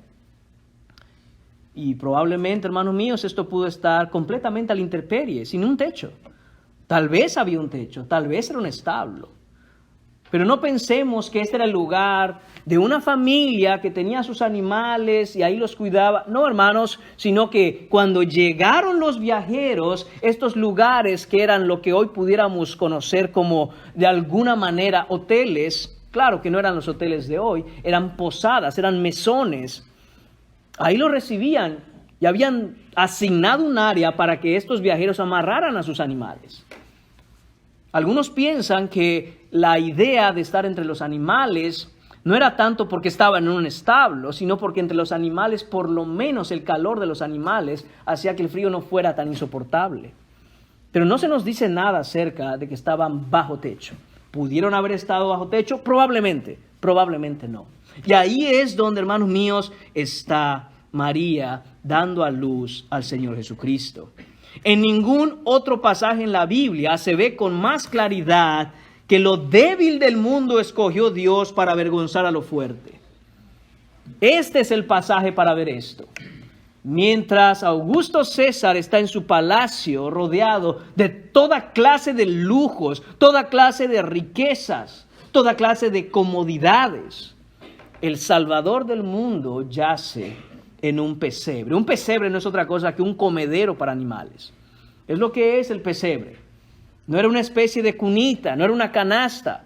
Y probablemente, hermanos míos, esto pudo estar completamente a la intemperie, sin un techo. Tal vez había un techo, tal vez era un establo. Pero no pensemos que este era el lugar de una familia que tenía sus animales y ahí los cuidaba. No, hermanos, sino que cuando llegaron los viajeros, estos lugares que eran lo que hoy pudiéramos conocer como de alguna manera hoteles, claro que no eran los hoteles de hoy, eran posadas, eran mesones. Ahí los recibían y habían asignado un área para que estos viajeros amarraran a sus animales. Algunos piensan que la idea de estar entre los animales no era tanto porque estaban en un establo, sino porque entre los animales, por lo menos el calor de los animales, hacía que el frío no fuera tan insoportable. Pero no se nos dice nada acerca de que estaban bajo techo. ¿Pudieron haber estado bajo techo? Probablemente no. Y ahí es donde, hermanos míos, está María dando a luz al Señor Jesucristo. En ningún otro pasaje en la Biblia se ve con más claridad que lo débil del mundo escogió Dios para avergonzar a lo fuerte. Este es el pasaje para ver esto. Mientras Augusto César está en su palacio rodeado de toda clase de lujos, toda clase de riquezas, toda clase de comodidades, el Salvador del mundo yace en un pesebre. Un pesebre no es otra cosa que un comedero para animales. Es lo que es el pesebre. No era una especie de cunita, no era una canasta.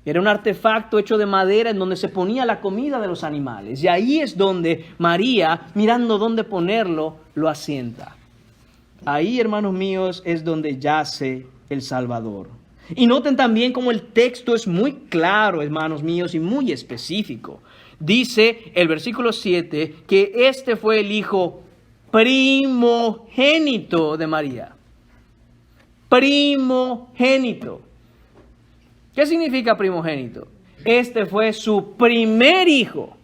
Era un artefacto hecho de madera en donde se ponía la comida de los animales. Y ahí es donde María, mirando dónde ponerlo, lo asienta. Ahí, hermanos míos, es donde yace el Salvador. Y noten también cómo el texto es muy claro, hermanos míos, y muy específico. Dice el versículo 7 que este fue el hijo primogénito de María. Primogénito. ¿Qué significa primogénito? Este fue su primer hijo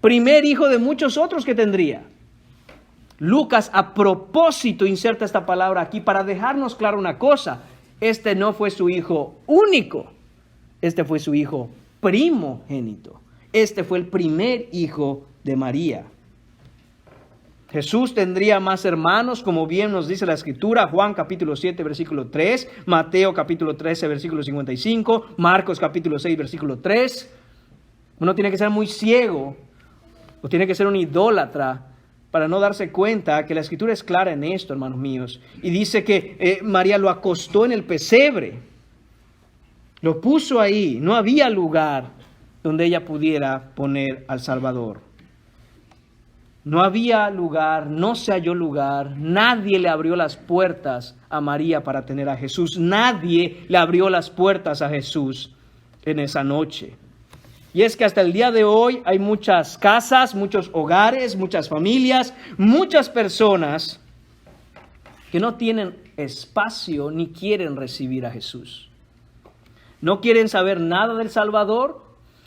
de muchos otros que tendría. Lucas a propósito inserta esta palabra aquí para dejarnos claro una cosa. Este no fue su hijo único, este fue su hijo primogénito. Este fue el primer hijo de María. Jesús tendría más hermanos, como bien nos dice la Escritura, Juan capítulo 7, versículo 3, Mateo capítulo 13, versículo 55, Marcos capítulo 6, versículo 3. Uno tiene que ser muy ciego o tiene que ser un idólatra para no darse cuenta que la Escritura es clara en esto, hermanos míos. Y dice que María lo acostó en el pesebre, lo puso ahí, no había lugar donde ella pudiera poner al Salvador. No había lugar, no se halló lugar, nadie le abrió las puertas a María para tener a Jesús, nadie le abrió las puertas a Jesús en esa noche. Y es que hasta el día de hoy hay muchas casas, muchos hogares, muchas familias, muchas personas que no tienen espacio ni quieren recibir a Jesús. No quieren saber nada del Salvador.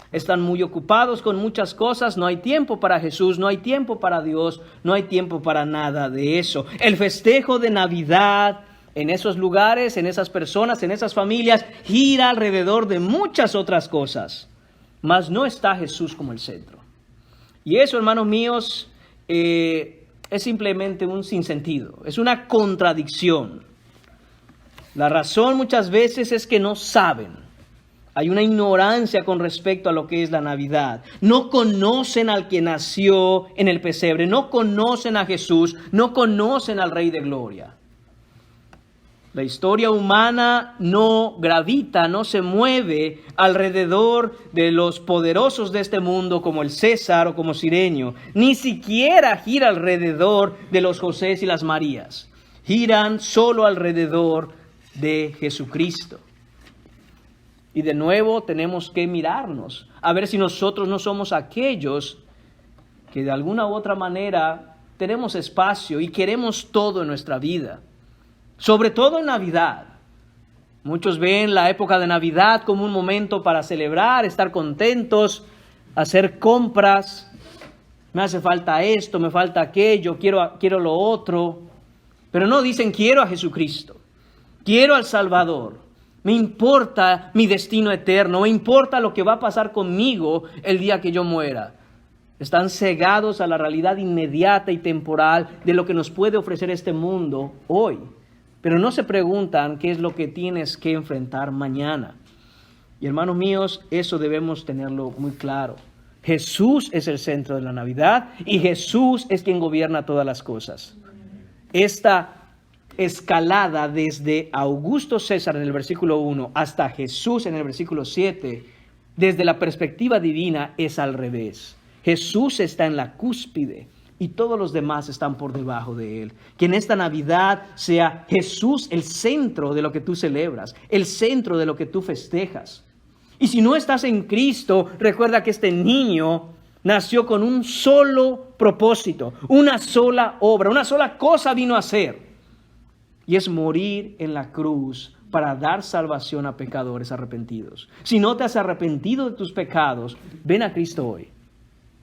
Están muy ocupados con muchas cosas, no hay tiempo para Jesús, no hay tiempo para Dios, no hay tiempo para nada de eso. El festejo de Navidad en esos lugares, en esas personas, en esas familias, gira alrededor de muchas otras cosas, mas no está Jesús como el centro. Y eso, hermanos míos, es simplemente un sinsentido, es una contradicción. La razón muchas veces es que no saben. Hay una ignorancia con respecto a lo que es la Navidad. No conocen al que nació en el pesebre, no conocen a Jesús, no conocen al Rey de Gloria. La historia humana no gravita, no se mueve alrededor de los poderosos de este mundo como el César o como Cirenio. Ni siquiera gira alrededor de los Josés y las Marías. Giran solo alrededor de Jesucristo. Y de nuevo tenemos que mirarnos, a ver si nosotros no somos aquellos que de alguna u otra manera tenemos espacio y queremos todo en nuestra vida. Sobre todo en Navidad. Muchos ven la época de Navidad como un momento para celebrar, estar contentos, hacer compras. Me hace falta esto, me falta aquello, quiero lo otro. Pero no dicen quiero a Jesucristo, quiero al Salvador. Me importa mi destino eterno, me importa lo que va a pasar conmigo el día que yo muera. Están cegados a la realidad inmediata y temporal de lo que nos puede ofrecer este mundo hoy. Pero no se preguntan qué es lo que tienes que enfrentar mañana. Y hermanos míos, eso debemos tenerlo muy claro. Jesús es el centro de la Navidad y Jesús es quien gobierna todas las cosas. Esta escalada desde Augusto César en el versículo 1 hasta Jesús en el versículo 7, desde la perspectiva divina es al revés. Jesús está en la cúspide y todos los demás están por debajo de él. Que en esta Navidad sea Jesús el centro de lo que tú celebras, el centro de lo que tú festejas. Y si no estás en Cristo, recuerda que este niño nació con un solo propósito, una sola obra, una sola cosa vino a hacer. Y es morir en la cruz para dar salvación a pecadores arrepentidos. Si no te has arrepentido de tus pecados, ven a Cristo hoy.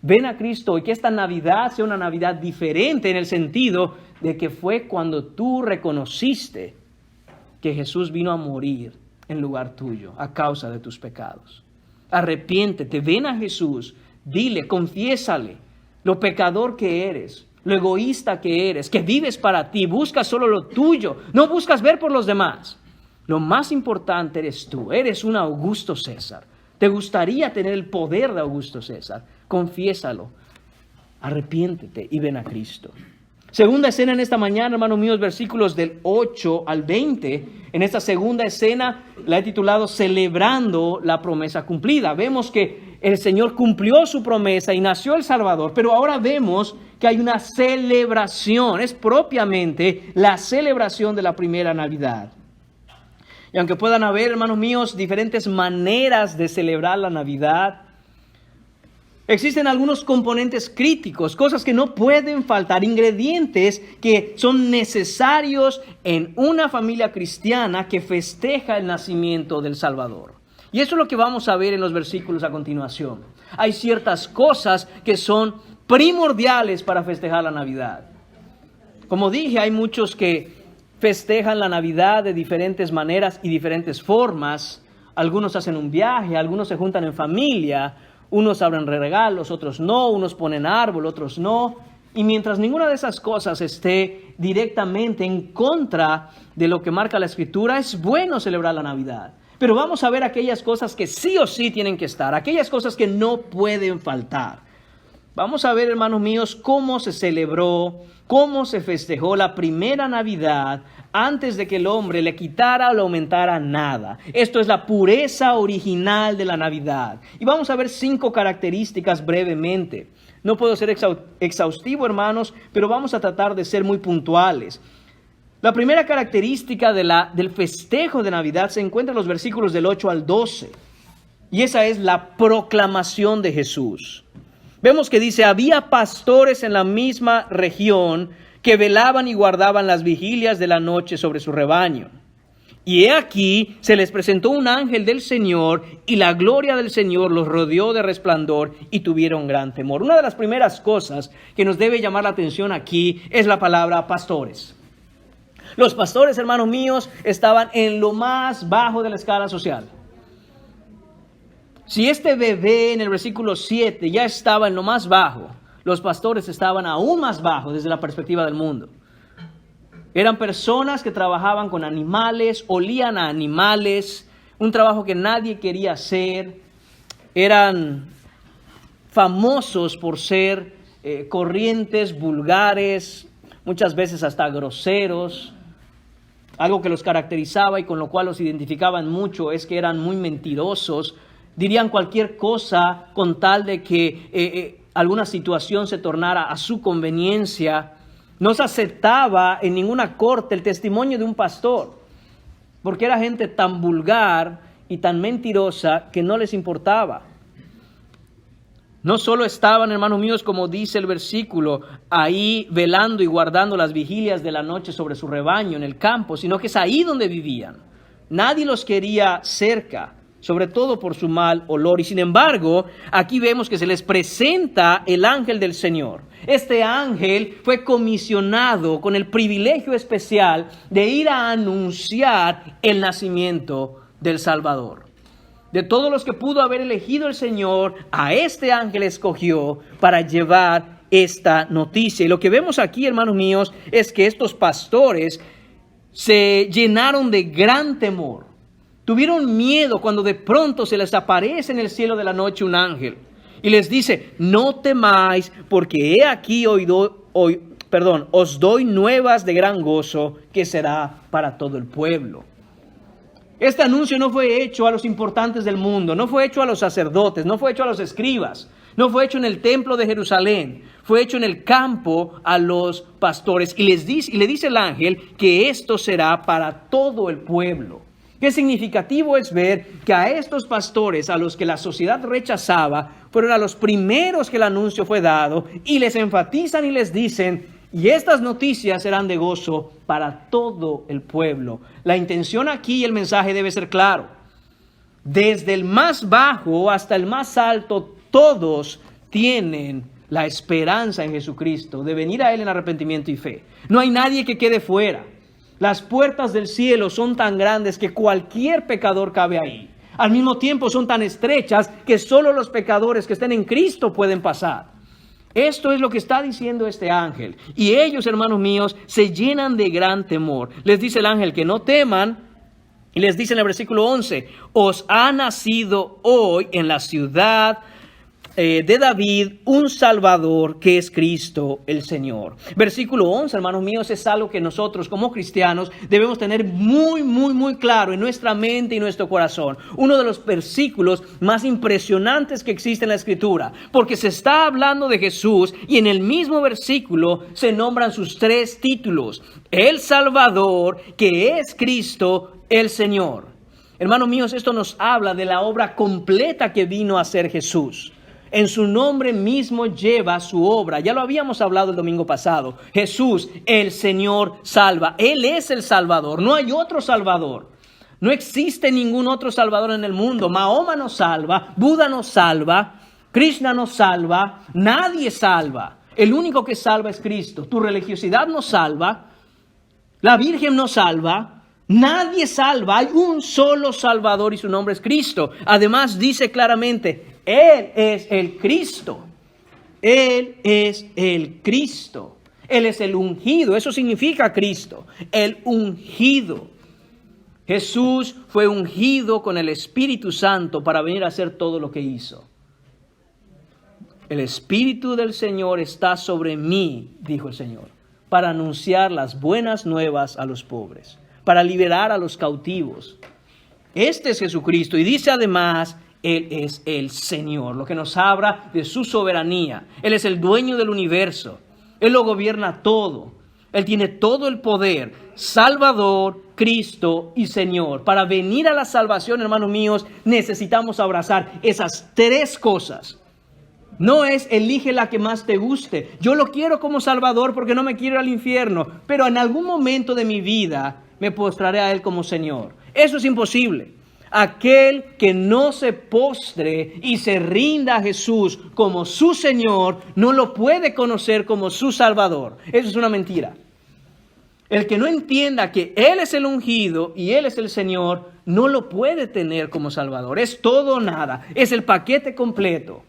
Ven a Cristo y que esta Navidad sea una Navidad diferente en el sentido de que fue cuando tú reconociste que Jesús vino a morir en lugar tuyo a causa de tus pecados. Arrepiéntete, ven a Jesús, dile, confiésale lo pecador que eres, lo egoísta que eres, que vives para ti, buscas solo lo tuyo, no buscas ver por los demás. Lo más importante eres tú, eres un Augusto César. ¿Te gustaría tener el poder de Augusto César? Confiésalo, arrepiéntete y ven a Cristo. Segunda escena en esta mañana, hermanos míos, versículos del 8 al 20. En esta segunda escena la he titulado Celebrando la promesa cumplida. Vemos que el Señor cumplió su promesa y nació el Salvador, pero ahora vemos que hay una celebración, es propiamente la celebración de la primera Navidad. Y aunque puedan haber, hermanos míos, diferentes maneras de celebrar la Navidad, existen algunos componentes críticos, cosas que no pueden faltar, ingredientes que son necesarios en una familia cristiana que festeja el nacimiento del Salvador. Y eso es lo que vamos a ver en los versículos a continuación. Hay ciertas cosas que son primordiales para festejar la Navidad. Como dije, hay muchos que festejan la Navidad de diferentes maneras y diferentes formas. Algunos hacen un viaje, algunos se juntan en familia, unos abren regalos, otros no, unos ponen árbol, otros no. Y mientras ninguna de esas cosas esté directamente en contra de lo que marca la Escritura, es bueno celebrar la Navidad. Pero vamos a ver aquellas cosas que sí o sí tienen que estar, aquellas cosas que no pueden faltar. Vamos a ver, hermanos míos, cómo se celebró, cómo se festejó la primera Navidad antes de que el hombre le quitara o le aumentara nada. Esto es la pureza original de la Navidad. Y vamos a ver 5 características brevemente. No puedo ser exhaustivo, hermanos, pero vamos a tratar de ser muy puntuales. La primera característica del festejo de Navidad se encuentra en los versículos del 8 al 12. Y esa es la proclamación de Jesús. Vemos que dice, había pastores en la misma región que velaban y guardaban las vigilias de la noche sobre su rebaño. Y he aquí, se les presentó un ángel del Señor, y la gloria del Señor los rodeó de resplandor, y tuvieron gran temor. Una de las primeras cosas que nos debe llamar la atención aquí es la palabra pastores. Los pastores, hermanos míos, estaban en lo más bajo de la escala social. Si este bebé en el versículo 7 ya estaba en lo más bajo, los pastores estaban aún más bajo desde la perspectiva del mundo. Eran personas que trabajaban con animales, olían a animales, un trabajo que nadie quería hacer. Eran famosos por ser corrientes, vulgares, muchas veces hasta groseros. Algo que los caracterizaba y con lo cual los identificaban mucho es que eran muy mentirosos. Dirían cualquier cosa con tal de que alguna situación se tornara a su conveniencia. No se aceptaba en ninguna corte el testimonio de un pastor, porque era gente tan vulgar y tan mentirosa que no les importaba. No solo estaban, hermanos míos, como dice el versículo, ahí velando y guardando las vigilias de la noche sobre su rebaño en el campo, sino que es ahí donde vivían. Nadie los quería cerca, sobre todo por su mal olor. Y sin embargo, aquí vemos que se les presenta el ángel del Señor. Este ángel fue comisionado con el privilegio especial de ir a anunciar el nacimiento del Salvador. De todos los que pudo haber elegido el Señor, a este ángel escogió para llevar esta noticia. Y lo que vemos aquí, hermanos míos, es que estos pastores se llenaron de gran temor. Tuvieron miedo cuando de pronto se les aparece en el cielo de la noche un ángel y les dice, no temáis, porque he aquí os doy nuevas de gran gozo que será para todo el pueblo. Este anuncio no fue hecho a los importantes del mundo, no fue hecho a los sacerdotes, no fue hecho a los escribas, no fue hecho en el templo de Jerusalén, fue hecho en el campo a los pastores. Y le dice el ángel que esto será para todo el pueblo. Qué significativo es ver que a estos pastores, a los que la sociedad rechazaba, fueron a los primeros que el anuncio fue dado, y les enfatizan y les dicen, y estas noticias serán de gozo para todo el pueblo. La intención aquí y el mensaje debe ser claro. Desde el más bajo hasta el más alto, todos tienen la esperanza en Jesucristo de venir a Él en arrepentimiento y fe. No hay nadie que quede fuera. Las puertas del cielo son tan grandes que cualquier pecador cabe ahí. Al mismo tiempo son tan estrechas que solo los pecadores que estén en Cristo pueden pasar. Esto es lo que está diciendo este ángel. Y ellos, hermanos míos, se llenan de gran temor. Les dice el ángel que no teman. Y les dice en el versículo 11, os ha nacido hoy en la ciudad de David un Salvador, que es Cristo el Señor. Versículo 11, hermanos míos, es algo que nosotros como cristianos debemos tener muy claro en nuestra mente y nuestro corazón. Uno de los versículos más impresionantes que existe en la Escritura, porque se está hablando de Jesús y en el mismo versículo se nombran sus 3 títulos: el Salvador, que es Cristo el Señor. Hermanos míos, esto nos habla de la obra completa que vino a hacer Jesús. En su nombre mismo lleva su obra. Ya lo habíamos hablado el domingo pasado. Jesús, el Señor, salva. Él es el Salvador. No hay otro Salvador. No existe ningún otro Salvador en el mundo. Mahoma nos salva. Buda nos salva. Krishna nos salva. Nadie salva. El único que salva es Cristo. Tu religiosidad nos salva. La Virgen nos salva. Nadie salva. Hay un solo Salvador y su nombre es Cristo. Además dice claramente, Él es el Cristo. Él es el Cristo. Él es el ungido. Eso significa Cristo, el ungido. Jesús fue ungido con el Espíritu Santo para venir a hacer todo lo que hizo. El Espíritu del Señor está sobre mí, dijo el Señor, para anunciar las buenas nuevas a los pobres, para liberar a los cautivos. Este es Jesucristo y dice además, Él es el Señor, lo que nos habla de su soberanía. Él es el dueño del universo. Él lo gobierna todo. Él tiene todo el poder. Salvador, Cristo y Señor. Para venir a la salvación, hermanos míos, necesitamos abrazar esas tres cosas. No es elige la que más te guste. Yo lo quiero como Salvador porque no me quiero ir al infierno. Pero en algún momento de mi vida me postraré a Él como Señor. Eso es imposible. Aquel que no se postre y se rinda a Jesús como su Señor, no lo puede conocer como su Salvador. Eso es una mentira. El que no entienda que Él es el ungido y Él es el Señor, no lo puede tener como Salvador. Es todo o nada. Es el paquete completo.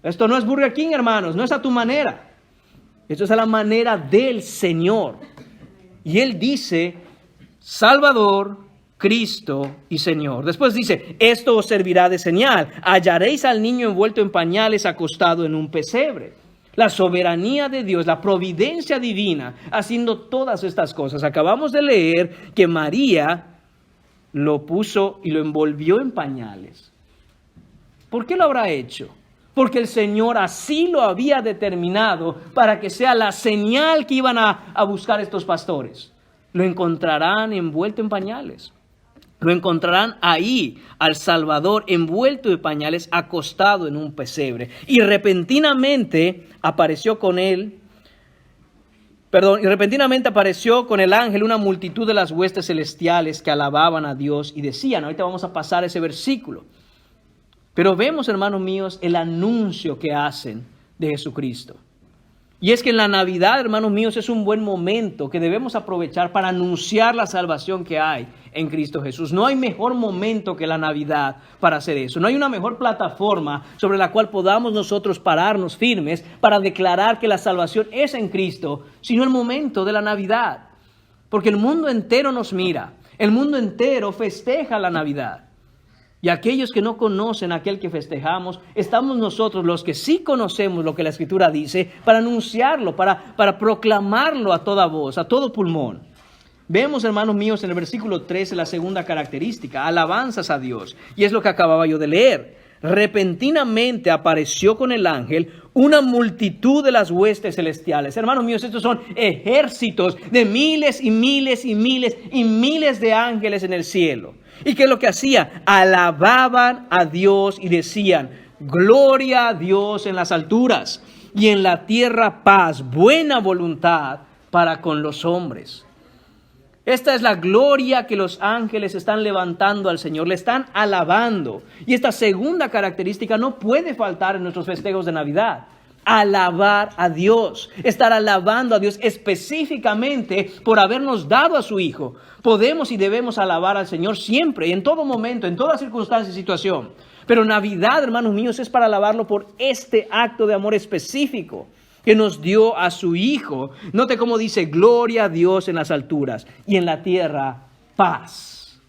Esto no es Burger King, hermanos. No es a tu manera. Esto es a la manera del Señor. Y Él dice, Salvador, Cristo y Señor. Después dice, esto os servirá de señal. Hallaréis al niño envuelto en pañales, acostado en un pesebre. La soberanía de Dios, la providencia divina, haciendo todas estas cosas. Acabamos de leer que María lo puso y lo envolvió en pañales. ¿Por qué lo habrá hecho? Porque el Señor así lo había determinado para que sea la señal que iban a buscar estos pastores. Lo encontrarán envuelto en pañales. Lo encontrarán ahí, al Salvador envuelto en pañales, acostado en un pesebre. Y repentinamente apareció con el ángel una multitud de las huestes celestiales que alababan a Dios y decían, ahorita vamos a pasar ese versículo. Pero vemos, hermanos míos, el anuncio que hacen de Jesucristo. Y es que en la Navidad, hermanos míos, es un buen momento que debemos aprovechar para anunciar la salvación que hay en Cristo Jesús. No hay mejor momento que la Navidad para hacer eso. No hay una mejor plataforma sobre la cual podamos nosotros pararnos firmes para declarar que la salvación es en Cristo, sino el momento de la Navidad. Porque el mundo entero nos mira, el mundo entero festeja la Navidad. Y aquellos que no conocen a aquel que festejamos, estamos nosotros los que sí conocemos lo que la Escritura dice para anunciarlo, para proclamarlo a toda voz, a todo pulmón. Vemos, hermanos míos, en el versículo 13 la segunda característica, alabanzas a Dios. Y es lo que acababa yo de leer. Repentinamente apareció con el ángel una multitud de las huestes celestiales. Hermanos míos, estos son ejércitos de miles y miles y miles y miles de ángeles en el cielo. ¿Y qué es lo que hacía? Alababan a Dios y decían, gloria a Dios en las alturas y en la tierra paz, buena voluntad para con los hombres. Esta es la gloria que los ángeles están levantando al Señor, le están alabando. Y esta segunda característica no puede faltar en nuestros festejos de Navidad. Alabar a Dios, estar alabando a Dios específicamente por habernos dado a su Hijo. Podemos y debemos alabar al Señor siempre, en todo momento, en toda circunstancia y situación. Pero Navidad, hermanos míos, es para alabarlo por este acto de amor específico que nos dio a su Hijo. Note cómo dice, gloria a Dios en las alturas y en la tierra paz.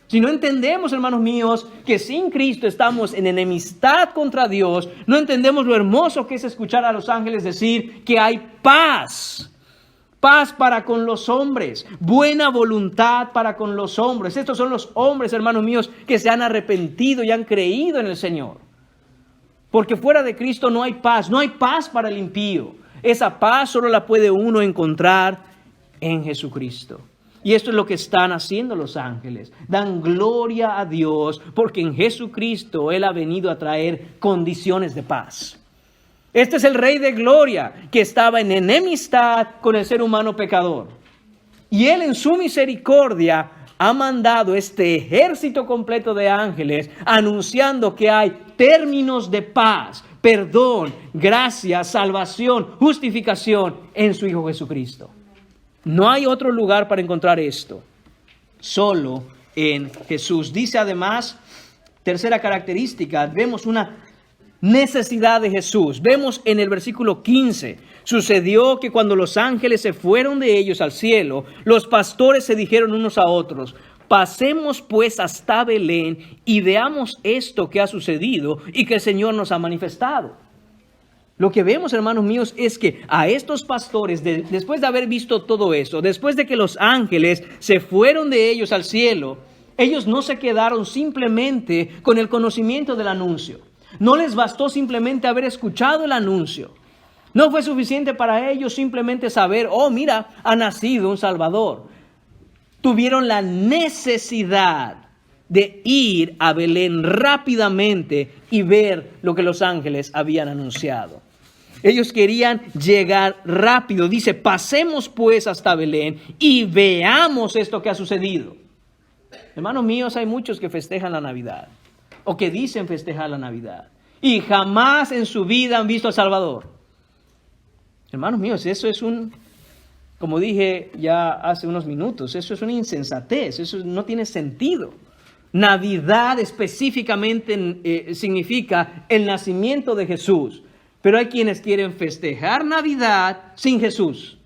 Si no entendemos, hermanos míos, que sin Cristo estamos en enemistad contra Dios, no entendemos lo hermoso que es escuchar a los ángeles decir que hay paz. Paz para con los hombres, buena voluntad para con los hombres. Estos son los hombres, hermanos míos, que se han arrepentido y han creído en el Señor. Porque fuera de Cristo no hay paz para el impío. Esa paz solo la puede uno encontrar en Jesucristo. Y esto es lo que están haciendo los ángeles. Dan gloria a Dios porque en Jesucristo Él ha venido a traer condiciones de paz. Este es el Rey de Gloria que estaba en enemistad con el ser humano pecador. Y Él en su misericordia ha mandado este ejército completo de ángeles anunciando que hay términos de paz, perdón, gracia, salvación, justificación en su Hijo Jesucristo. No hay otro lugar para encontrar esto, solo en Jesús. Dice además, tercera característica, vemos una necesidad de Jesús. Vemos en el versículo 15, sucedió que cuando los ángeles se fueron de ellos al cielo, los pastores se dijeron unos a otros, pasemos pues hasta Belén y veamos esto que ha sucedido y que el Señor nos ha manifestado. Lo que vemos, hermanos míos, es que a estos pastores, después de haber visto todo eso, después de que los ángeles se fueron de ellos al cielo, ellos no se quedaron simplemente con el conocimiento del anuncio. No les bastó simplemente haber escuchado el anuncio. No fue suficiente para ellos simplemente saber, oh, mira, ha nacido un Salvador. Tuvieron la necesidad de ir a Belén rápidamente y ver lo que los ángeles habían anunciado. Ellos querían llegar rápido. Dice, pasemos pues hasta Belén y veamos esto que ha sucedido. Hermanos míos, hay muchos que festejan la Navidad o que dicen festejar la Navidad y jamás en su vida han visto al Salvador. Hermanos míos, eso es como dije ya hace unos minutos, eso es una insensatez, eso no tiene sentido. Navidad específicamente significa el nacimiento de Jesús, pero hay quienes quieren festejar Navidad sin Jesús.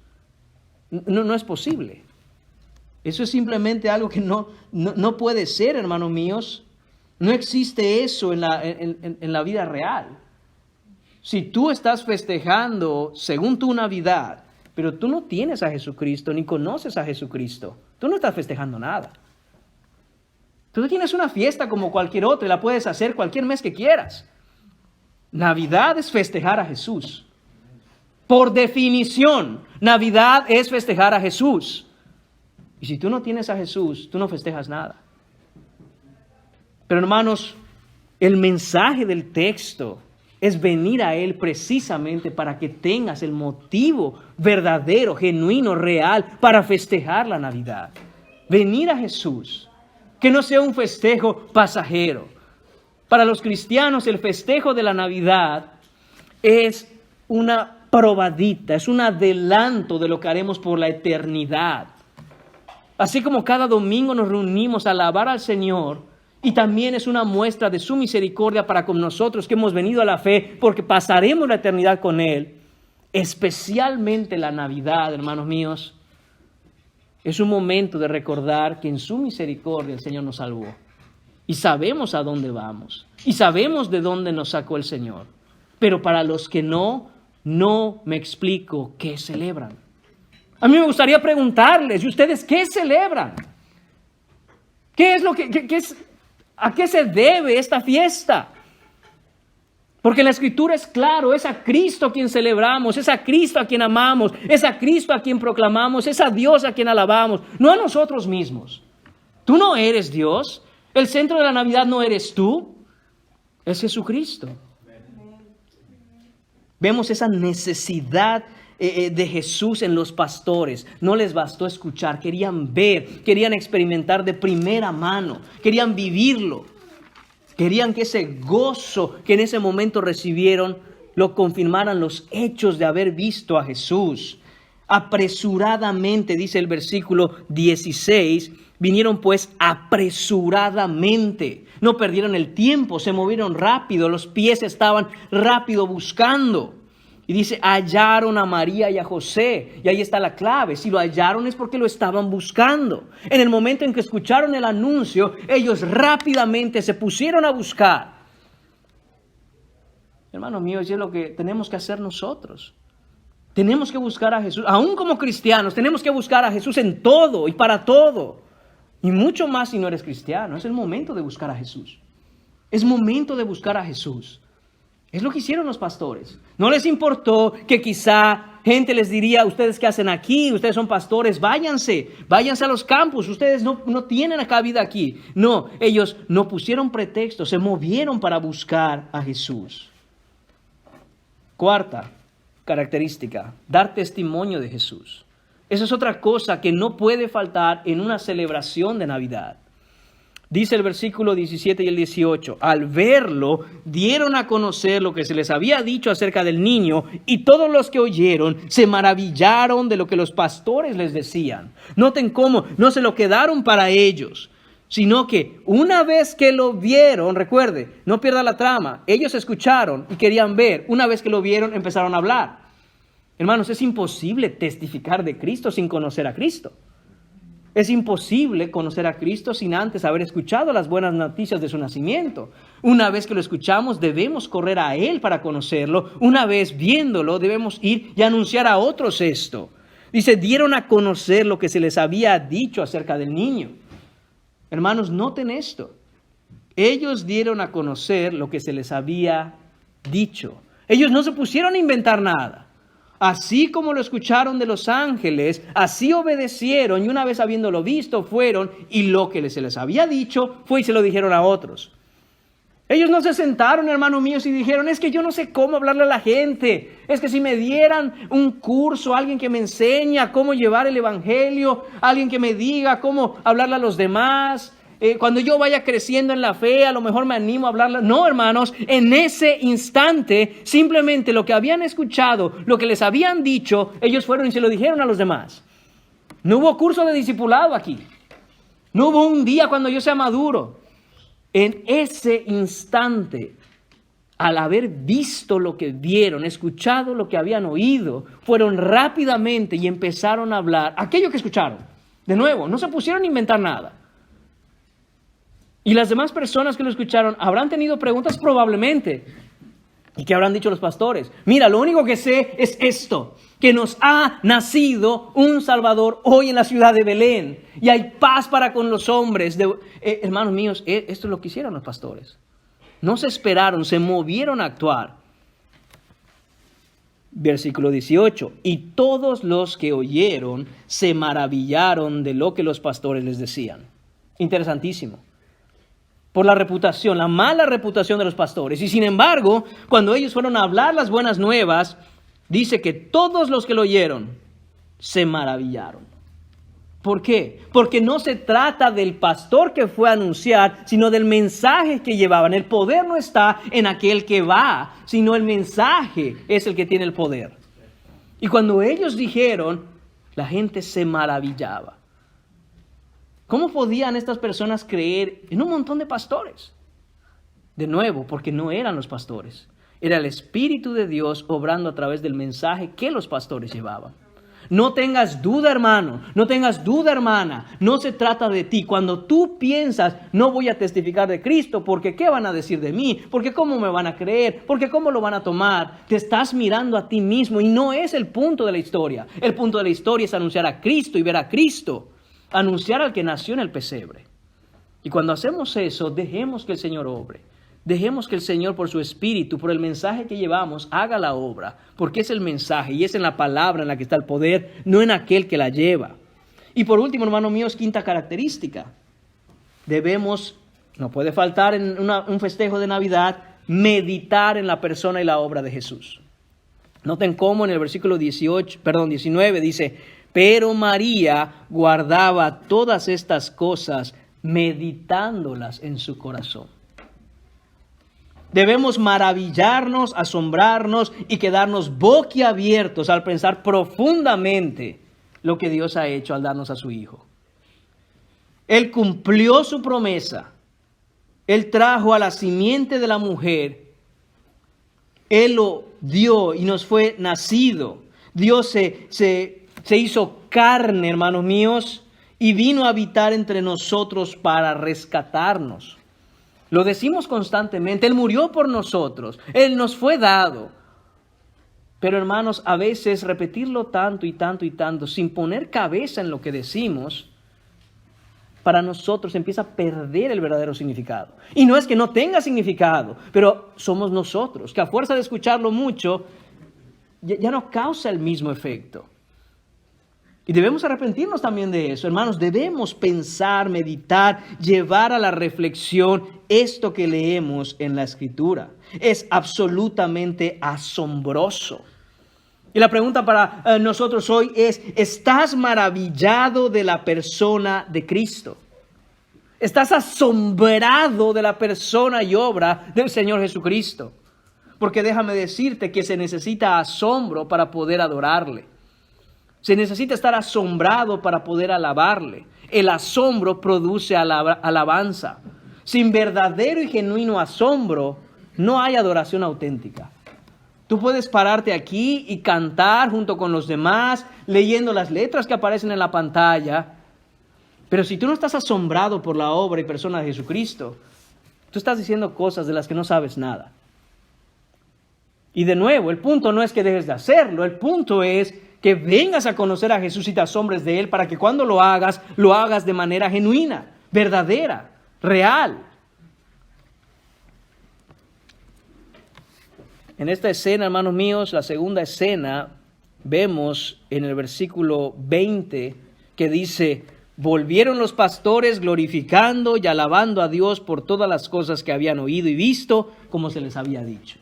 No es posible. Eso es simplemente algo que no puede ser, hermanos míos. No existe eso en la vida real. Si tú estás festejando según tu Navidad, pero tú no tienes a Jesucristo ni conoces a Jesucristo, tú no estás festejando nada. Tú tienes una fiesta como cualquier otra y la puedes hacer cualquier mes que quieras. Navidad es festejar a Jesús. Por definición, Navidad es festejar a Jesús. Y si tú no tienes a Jesús, tú no festejas nada. Pero hermanos, el mensaje del texto es venir a Él precisamente para que tengas el motivo verdadero, genuino, real, para festejar la Navidad. Venir a Jesús, que no sea un festejo pasajero. Para los cristianos, el festejo de la Navidad es una probadita, es un adelanto de lo que haremos por la eternidad. Así como cada domingo nos reunimos a alabar al Señor, y también es una muestra de su misericordia para con nosotros que hemos venido a la fe, porque pasaremos la eternidad con Él. Especialmente la Navidad, hermanos míos, es un momento de recordar que en su misericordia el Señor nos salvó. Y sabemos a dónde vamos. Y sabemos de dónde nos sacó el Señor. Pero para los que no me explico qué celebran. A mí me gustaría preguntarles, ¿y ustedes qué celebran? ¿Qué es lo que es? ¿A qué se debe esta fiesta? Porque en la Escritura es claro, es a Cristo a quien celebramos, es a Cristo a quien amamos, es a Cristo a quien proclamamos, es a Dios a quien alabamos, no a nosotros mismos. Tú no eres Dios, el centro de la Navidad no eres tú, es Jesucristo. Vemos esa necesidad de Jesús en los pastores. No les bastó escuchar, querían ver, querían experimentar de primera mano, querían vivirlo, querían que ese gozo que en ese momento recibieron lo confirmaran los hechos de haber visto a Jesús. Apresuradamente, dice el versículo 16, vinieron pues apresuradamente, no perdieron el tiempo, se movieron rápido, los pies estaban rápido buscando. Y dice, hallaron a María y a José. Y ahí está la clave. Si lo hallaron es porque lo estaban buscando. En el momento en que escucharon el anuncio, ellos rápidamente se pusieron a buscar. Hermanos míos, es lo que tenemos que hacer nosotros. Tenemos que buscar a Jesús. Aún como cristianos, tenemos que buscar a Jesús en todo y para todo. Y mucho más si no eres cristiano. Es el momento de buscar a Jesús. Es momento de buscar a Jesús. Es lo que hicieron los pastores. No les importó que quizá gente les diría, ustedes qué hacen aquí, ustedes son pastores, váyanse a los campos, ustedes no tienen cabida aquí. No, ellos no pusieron pretextos, se movieron para buscar a Jesús. Cuarta característica, dar testimonio de Jesús. Esa es otra cosa que no puede faltar en una celebración de Navidad. Dice el versículo 17 y el 18, al verlo, dieron a conocer lo que se les había dicho acerca del niño, y todos los que oyeron se maravillaron de lo que los pastores les decían. Noten cómo no se lo quedaron para ellos, sino que una vez que lo vieron, recuerde, no pierda la trama, ellos escucharon y querían ver, una vez que lo vieron empezaron a hablar. Hermanos, es imposible testificar de Cristo sin conocer a Cristo. Es imposible conocer a Cristo sin antes haber escuchado las buenas noticias de su nacimiento. Una vez que lo escuchamos, debemos correr a Él para conocerlo. Una vez viéndolo, debemos ir y anunciar a otros esto. Dice, dieron a conocer lo que se les había dicho acerca del niño. Hermanos, noten esto. Ellos dieron a conocer lo que se les había dicho. Ellos no se pusieron a inventar nada. Así como lo escucharon de los ángeles, así obedecieron y una vez habiéndolo visto fueron y lo que se les había dicho fue y se lo dijeron a otros. Ellos no se sentaron, hermanos míos, y dijeron, es que yo no sé cómo hablarle a la gente. Es que si me dieran un curso, alguien que me enseñe cómo llevar el evangelio, alguien que me diga cómo hablarle a los demás. Cuando yo vaya creciendo en la fe, a lo mejor me animo a hablarle. No, hermanos, en ese instante, simplemente lo que habían escuchado, lo que les habían dicho, ellos fueron y se lo dijeron a los demás. No hubo curso de discipulado aquí. No hubo un día cuando yo sea maduro. En ese instante, al haber visto lo que vieron, escuchado lo que habían oído, fueron rápidamente y empezaron a hablar aquello que escucharon. De nuevo, no se pusieron a inventar nada. Y las demás personas que lo escucharon habrán tenido preguntas probablemente. ¿Y qué habrán dicho los pastores? Mira, lo único que sé es esto, que nos ha nacido un Salvador hoy en la ciudad de Belén. Y hay paz para con los hombres. Hermanos míos, esto es lo que hicieron los pastores. No se esperaron, se movieron a actuar. Versículo 18. Y todos los que oyeron se maravillaron de lo que los pastores les decían. Interesantísimo. Por la reputación, la mala reputación de los pastores. Y sin embargo, cuando ellos fueron a hablar las buenas nuevas, dice que todos los que lo oyeron se maravillaron. ¿Por qué? Porque no se trata del pastor que fue a anunciar, sino del mensaje que llevaban. El poder no está en aquel que va, sino el mensaje es el que tiene el poder. Y cuando ellos dijeron, la gente se maravillaba. ¿Cómo podían estas personas creer en un montón de pastores? De nuevo, porque no eran los pastores. Era el Espíritu de Dios obrando a través del mensaje que los pastores llevaban. No tengas duda, hermano. No tengas duda, hermana. No se trata de ti. Cuando tú piensas, no voy a testificar de Cristo, porque ¿qué van a decir de mí? Porque ¿cómo me van a creer? Porque ¿cómo lo van a tomar? Te estás mirando a ti mismo y no es el punto de la historia. El punto de la historia es anunciar a Cristo y ver a Cristo. Anunciar al que nació en el pesebre. Y cuando hacemos eso, dejemos que el Señor obre. Dejemos que el Señor, por su Espíritu, por el mensaje que llevamos, haga la obra. Porque es el mensaje y es en la palabra en la que está el poder, no en aquel que la lleva. Y por último, hermano mío, quinta característica. Debemos, no puede faltar en un festejo de Navidad, meditar en la persona y la obra de Jesús. Noten cómo en el versículo 19 dice, pero María guardaba todas estas cosas, meditándolas en su corazón. Debemos maravillarnos, asombrarnos y quedarnos boquiabiertos al pensar profundamente lo que Dios ha hecho al darnos a su Hijo. Él cumplió su promesa. Él trajo a la simiente de la mujer. Él lo dio y nos fue nacido. Dios se hizo carne, hermanos míos, y vino a habitar entre nosotros para rescatarnos. Lo decimos constantemente, Él murió por nosotros, Él nos fue dado. Pero hermanos, a veces repetirlo tanto y tanto y tanto, sin poner cabeza en lo que decimos, para nosotros empieza a perder el verdadero significado. Y no es que no tenga significado, pero somos nosotros, que a fuerza de escucharlo mucho, ya no causa el mismo efecto. Y debemos arrepentirnos también de eso, hermanos. Debemos pensar, meditar, llevar a la reflexión esto que leemos en la Escritura. Es absolutamente asombroso. Y la pregunta para nosotros hoy es, ¿estás maravillado de la persona de Cristo? ¿Estás asombrado de la persona y obra del Señor Jesucristo? Porque déjame decirte que se necesita asombro para poder adorarle. Se necesita estar asombrado para poder alabarle. El asombro produce alabanza. Sin verdadero y genuino asombro, no hay adoración auténtica. Tú puedes pararte aquí y cantar junto con los demás, leyendo las letras que aparecen en la pantalla, pero si tú no estás asombrado por la obra y persona de Jesucristo, tú estás diciendo cosas de las que no sabes nada. Y de nuevo, el punto no es que dejes de hacerlo, el punto es que vengas a conocer a Jesús y te asombres de Él para que cuando lo hagas de manera genuina, verdadera, real. En esta escena, hermanos míos, la segunda escena, vemos en el versículo 20 que dice: volvieron los pastores glorificando y alabando a Dios por todas las cosas que habían oído y visto, como se les había dicho.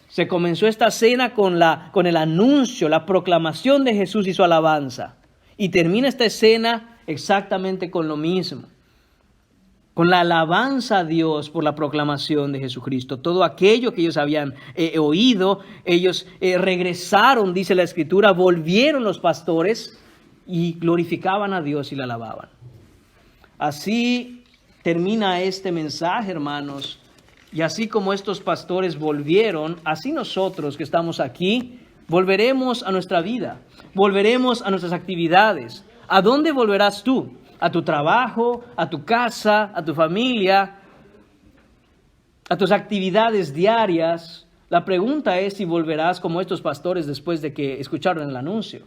Se comenzó esta escena con el anuncio, la proclamación de Jesús y su alabanza. Y termina esta escena exactamente con lo mismo. Con la alabanza a Dios por la proclamación de Jesucristo. Todo aquello que ellos habían oído, ellos regresaron, dice la Escritura, volvieron los pastores y glorificaban a Dios y le alababan. Así termina este mensaje, hermanos. Y así como estos pastores volvieron, así nosotros que estamos aquí, volveremos a nuestra vida, volveremos a nuestras actividades. ¿A dónde volverás tú? ¿A tu trabajo, a tu casa, a tu familia, a tus actividades diarias? La pregunta es si volverás como estos pastores después de que escucharon el anuncio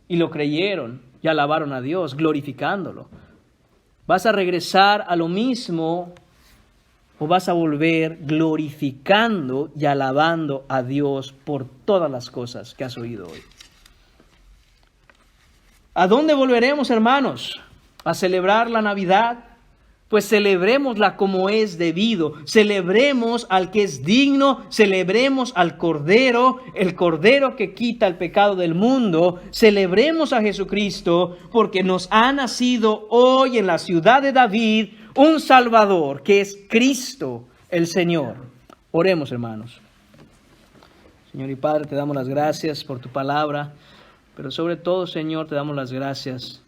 y lo creyeron y alabaron a Dios, glorificándolo. ¿Vas a regresar a lo mismo o vas a volver glorificando y alabando a Dios por todas las cosas que has oído hoy? ¿A dónde volveremos, hermanos? ¿A celebrar la Navidad? Pues celebrémosla como es debido. Celebremos al que es digno. Celebremos al Cordero, el Cordero que quita el pecado del mundo. Celebremos a Jesucristo porque nos ha nacido hoy en la ciudad de David un Salvador, que es Cristo el Señor. Oremos, hermanos. Señor y Padre, te damos las gracias por tu palabra, pero sobre todo, Señor, te damos las gracias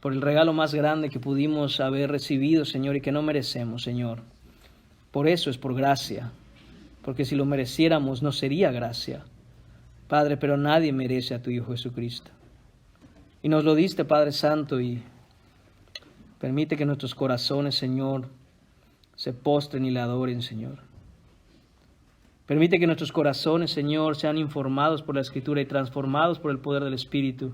por el regalo más grande que pudimos haber recibido, Señor, y que no merecemos, Señor. Por eso es por gracia, porque si lo mereciéramos no sería gracia. Padre, pero nadie merece a tu Hijo Jesucristo. Y nos lo diste, Padre Santo, y permite que nuestros corazones, Señor, se postren y le adoren, Señor. Permite que nuestros corazones, Señor, sean informados por la Escritura y transformados por el poder del Espíritu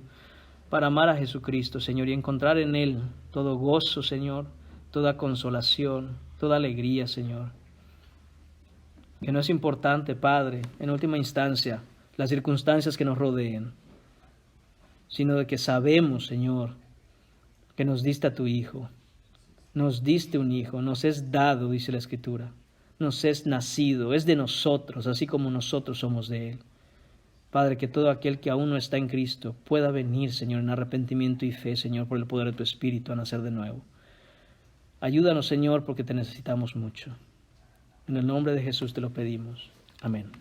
para amar a Jesucristo, Señor, y encontrar en Él todo gozo, Señor, toda consolación, toda alegría, Señor. Que no es importante, Padre, en última instancia, las circunstancias que nos rodeen, sino de que sabemos, Señor, que nos diste a tu Hijo. Nos diste un Hijo, nos es dado, dice la Escritura. Nos es nacido, es de nosotros, así como nosotros somos de Él. Padre, que todo aquel que aún no está en Cristo pueda venir, Señor, en arrepentimiento y fe, Señor, por el poder de tu Espíritu a nacer de nuevo. Ayúdanos, Señor, porque te necesitamos mucho. En el nombre de Jesús te lo pedimos. Amén.